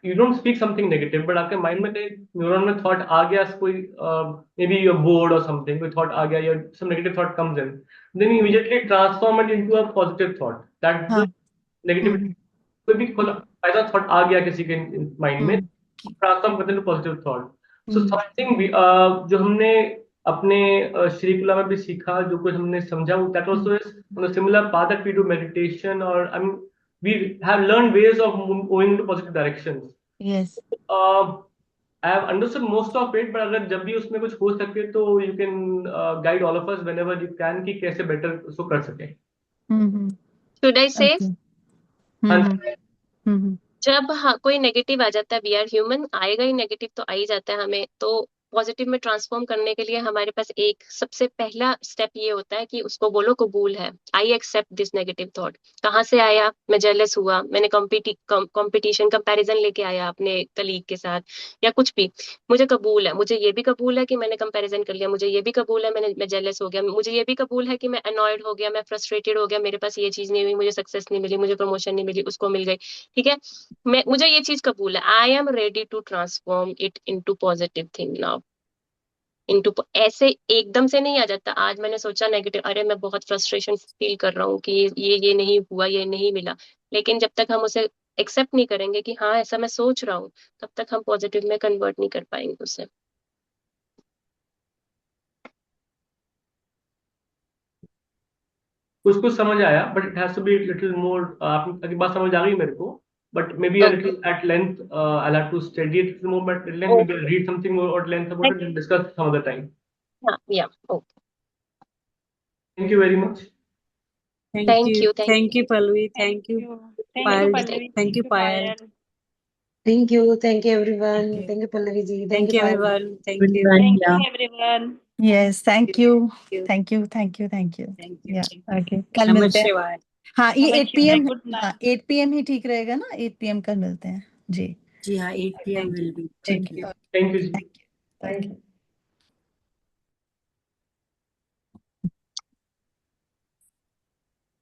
you don't speak something negative, but आपके माइंड में कहीं न्यूरॉन में थॉट आ गया, कोई maybe you are bored or something, कोई थॉट आ गया या some negative thought comes in, then immediately transform it into a positive thought, that the negativity, कोई भी ऐसा थॉट आ गया किसी के माइंड में, ट्रांसफॉर्म करते हैं पॉजिटिव थॉट। सो समथिंग जो हमने अपने श्रीकुला में भी सीखा, जो कुछ हमने समझा, that also is on the similar path that we do meditation, और I mean we have learn ways of moving to positive directions. Yes, I have understood most of it, but अगर जब भी उसमें कुछ हो सके तो you can guide all of us whenever you can, कि कैसे बेटर उसको कर सके। शुड आई से? हाँ जब कोई नेगेटिव आ जाता है, वी आर ह्यूमन, आएगा ही नेगेटिव, तो आ ही जाता है हमें, तो पॉजिटिव में ट्रांसफॉर्म करने के लिए हमारे पास एक सबसे पहला स्टेप ये होता है कि उसको बोलो कबूल है, I accept this negative thought. कहाँ से आया? मैं जेलस हुआ, मैंने कंपटीशन कंपैरिजन लेके आया अपने कलीग के साथ, या कुछ भी। मुझे कबूल है, मुझे ये भी कबूल है कि मैंने कंपैरिजन कर लिया, मुझे ये भी कबूल है मैं जेलस हो गया, मुझे ये भी कबूल है कि मैं अनॉयड हो गया, मैं फ्रस्ट्रेटेड हो गया, मेरे पास ये चीज नहीं हुई, मुझे सक्सेस नहीं मिली, मुझे प्रमोशन नहीं मिली, उसको मिल गई। ठीक है, मुझे ये चीज कबूल है, I am ready to transform it into positive thing now. Into ऐसे एकदम से नहीं आ जाता। आज मैंने सोचा नेगेटिव, अरे मैं बहुत फ्रस्ट्रेशन फील कर रहा हूँ कि ये नहीं हुआ, ये नहीं मिला, लेकिन जब तक हम उसे एक्सेप्ट नहीं करेंगे कि हाँ ऐसा मैं सोच रहा हूँ, तब तक हम पॉजिटिव में कन्वर्ट नहीं कर पाएंगे उसे। कुछ कुछ समझ आया, but it has to be little more, आपकी बात समझ आ गई मेरे को, but maybe a okay, little at length. I'll have to study it a little more, but at length maybe I'll read something more at length about it and discuss some other time. हाँ, या okay, Thank you very much. Thank you, thank Thank you, Pallavi. Thank you, Thank you, Payal. Pallavi. Thank you, Payal. Thank you everyone. Thank you Pallavi ji. Thank you, Payal. everyone. Thank you. Thank you, everyone. Yes, thank you, thank you, thank you, thank you. Thank you. या ओके, कल नमः मिलते हैं। शिवाय। हाँ, ये 8 PM, Good night. हाँ 8 PM ही ठीक रहेगा ना, 8 PM कल मिलते हैं जी। जी हाँ, 8 PM will be. ठीक Thank है, you. Okay, Thank you. Thank you.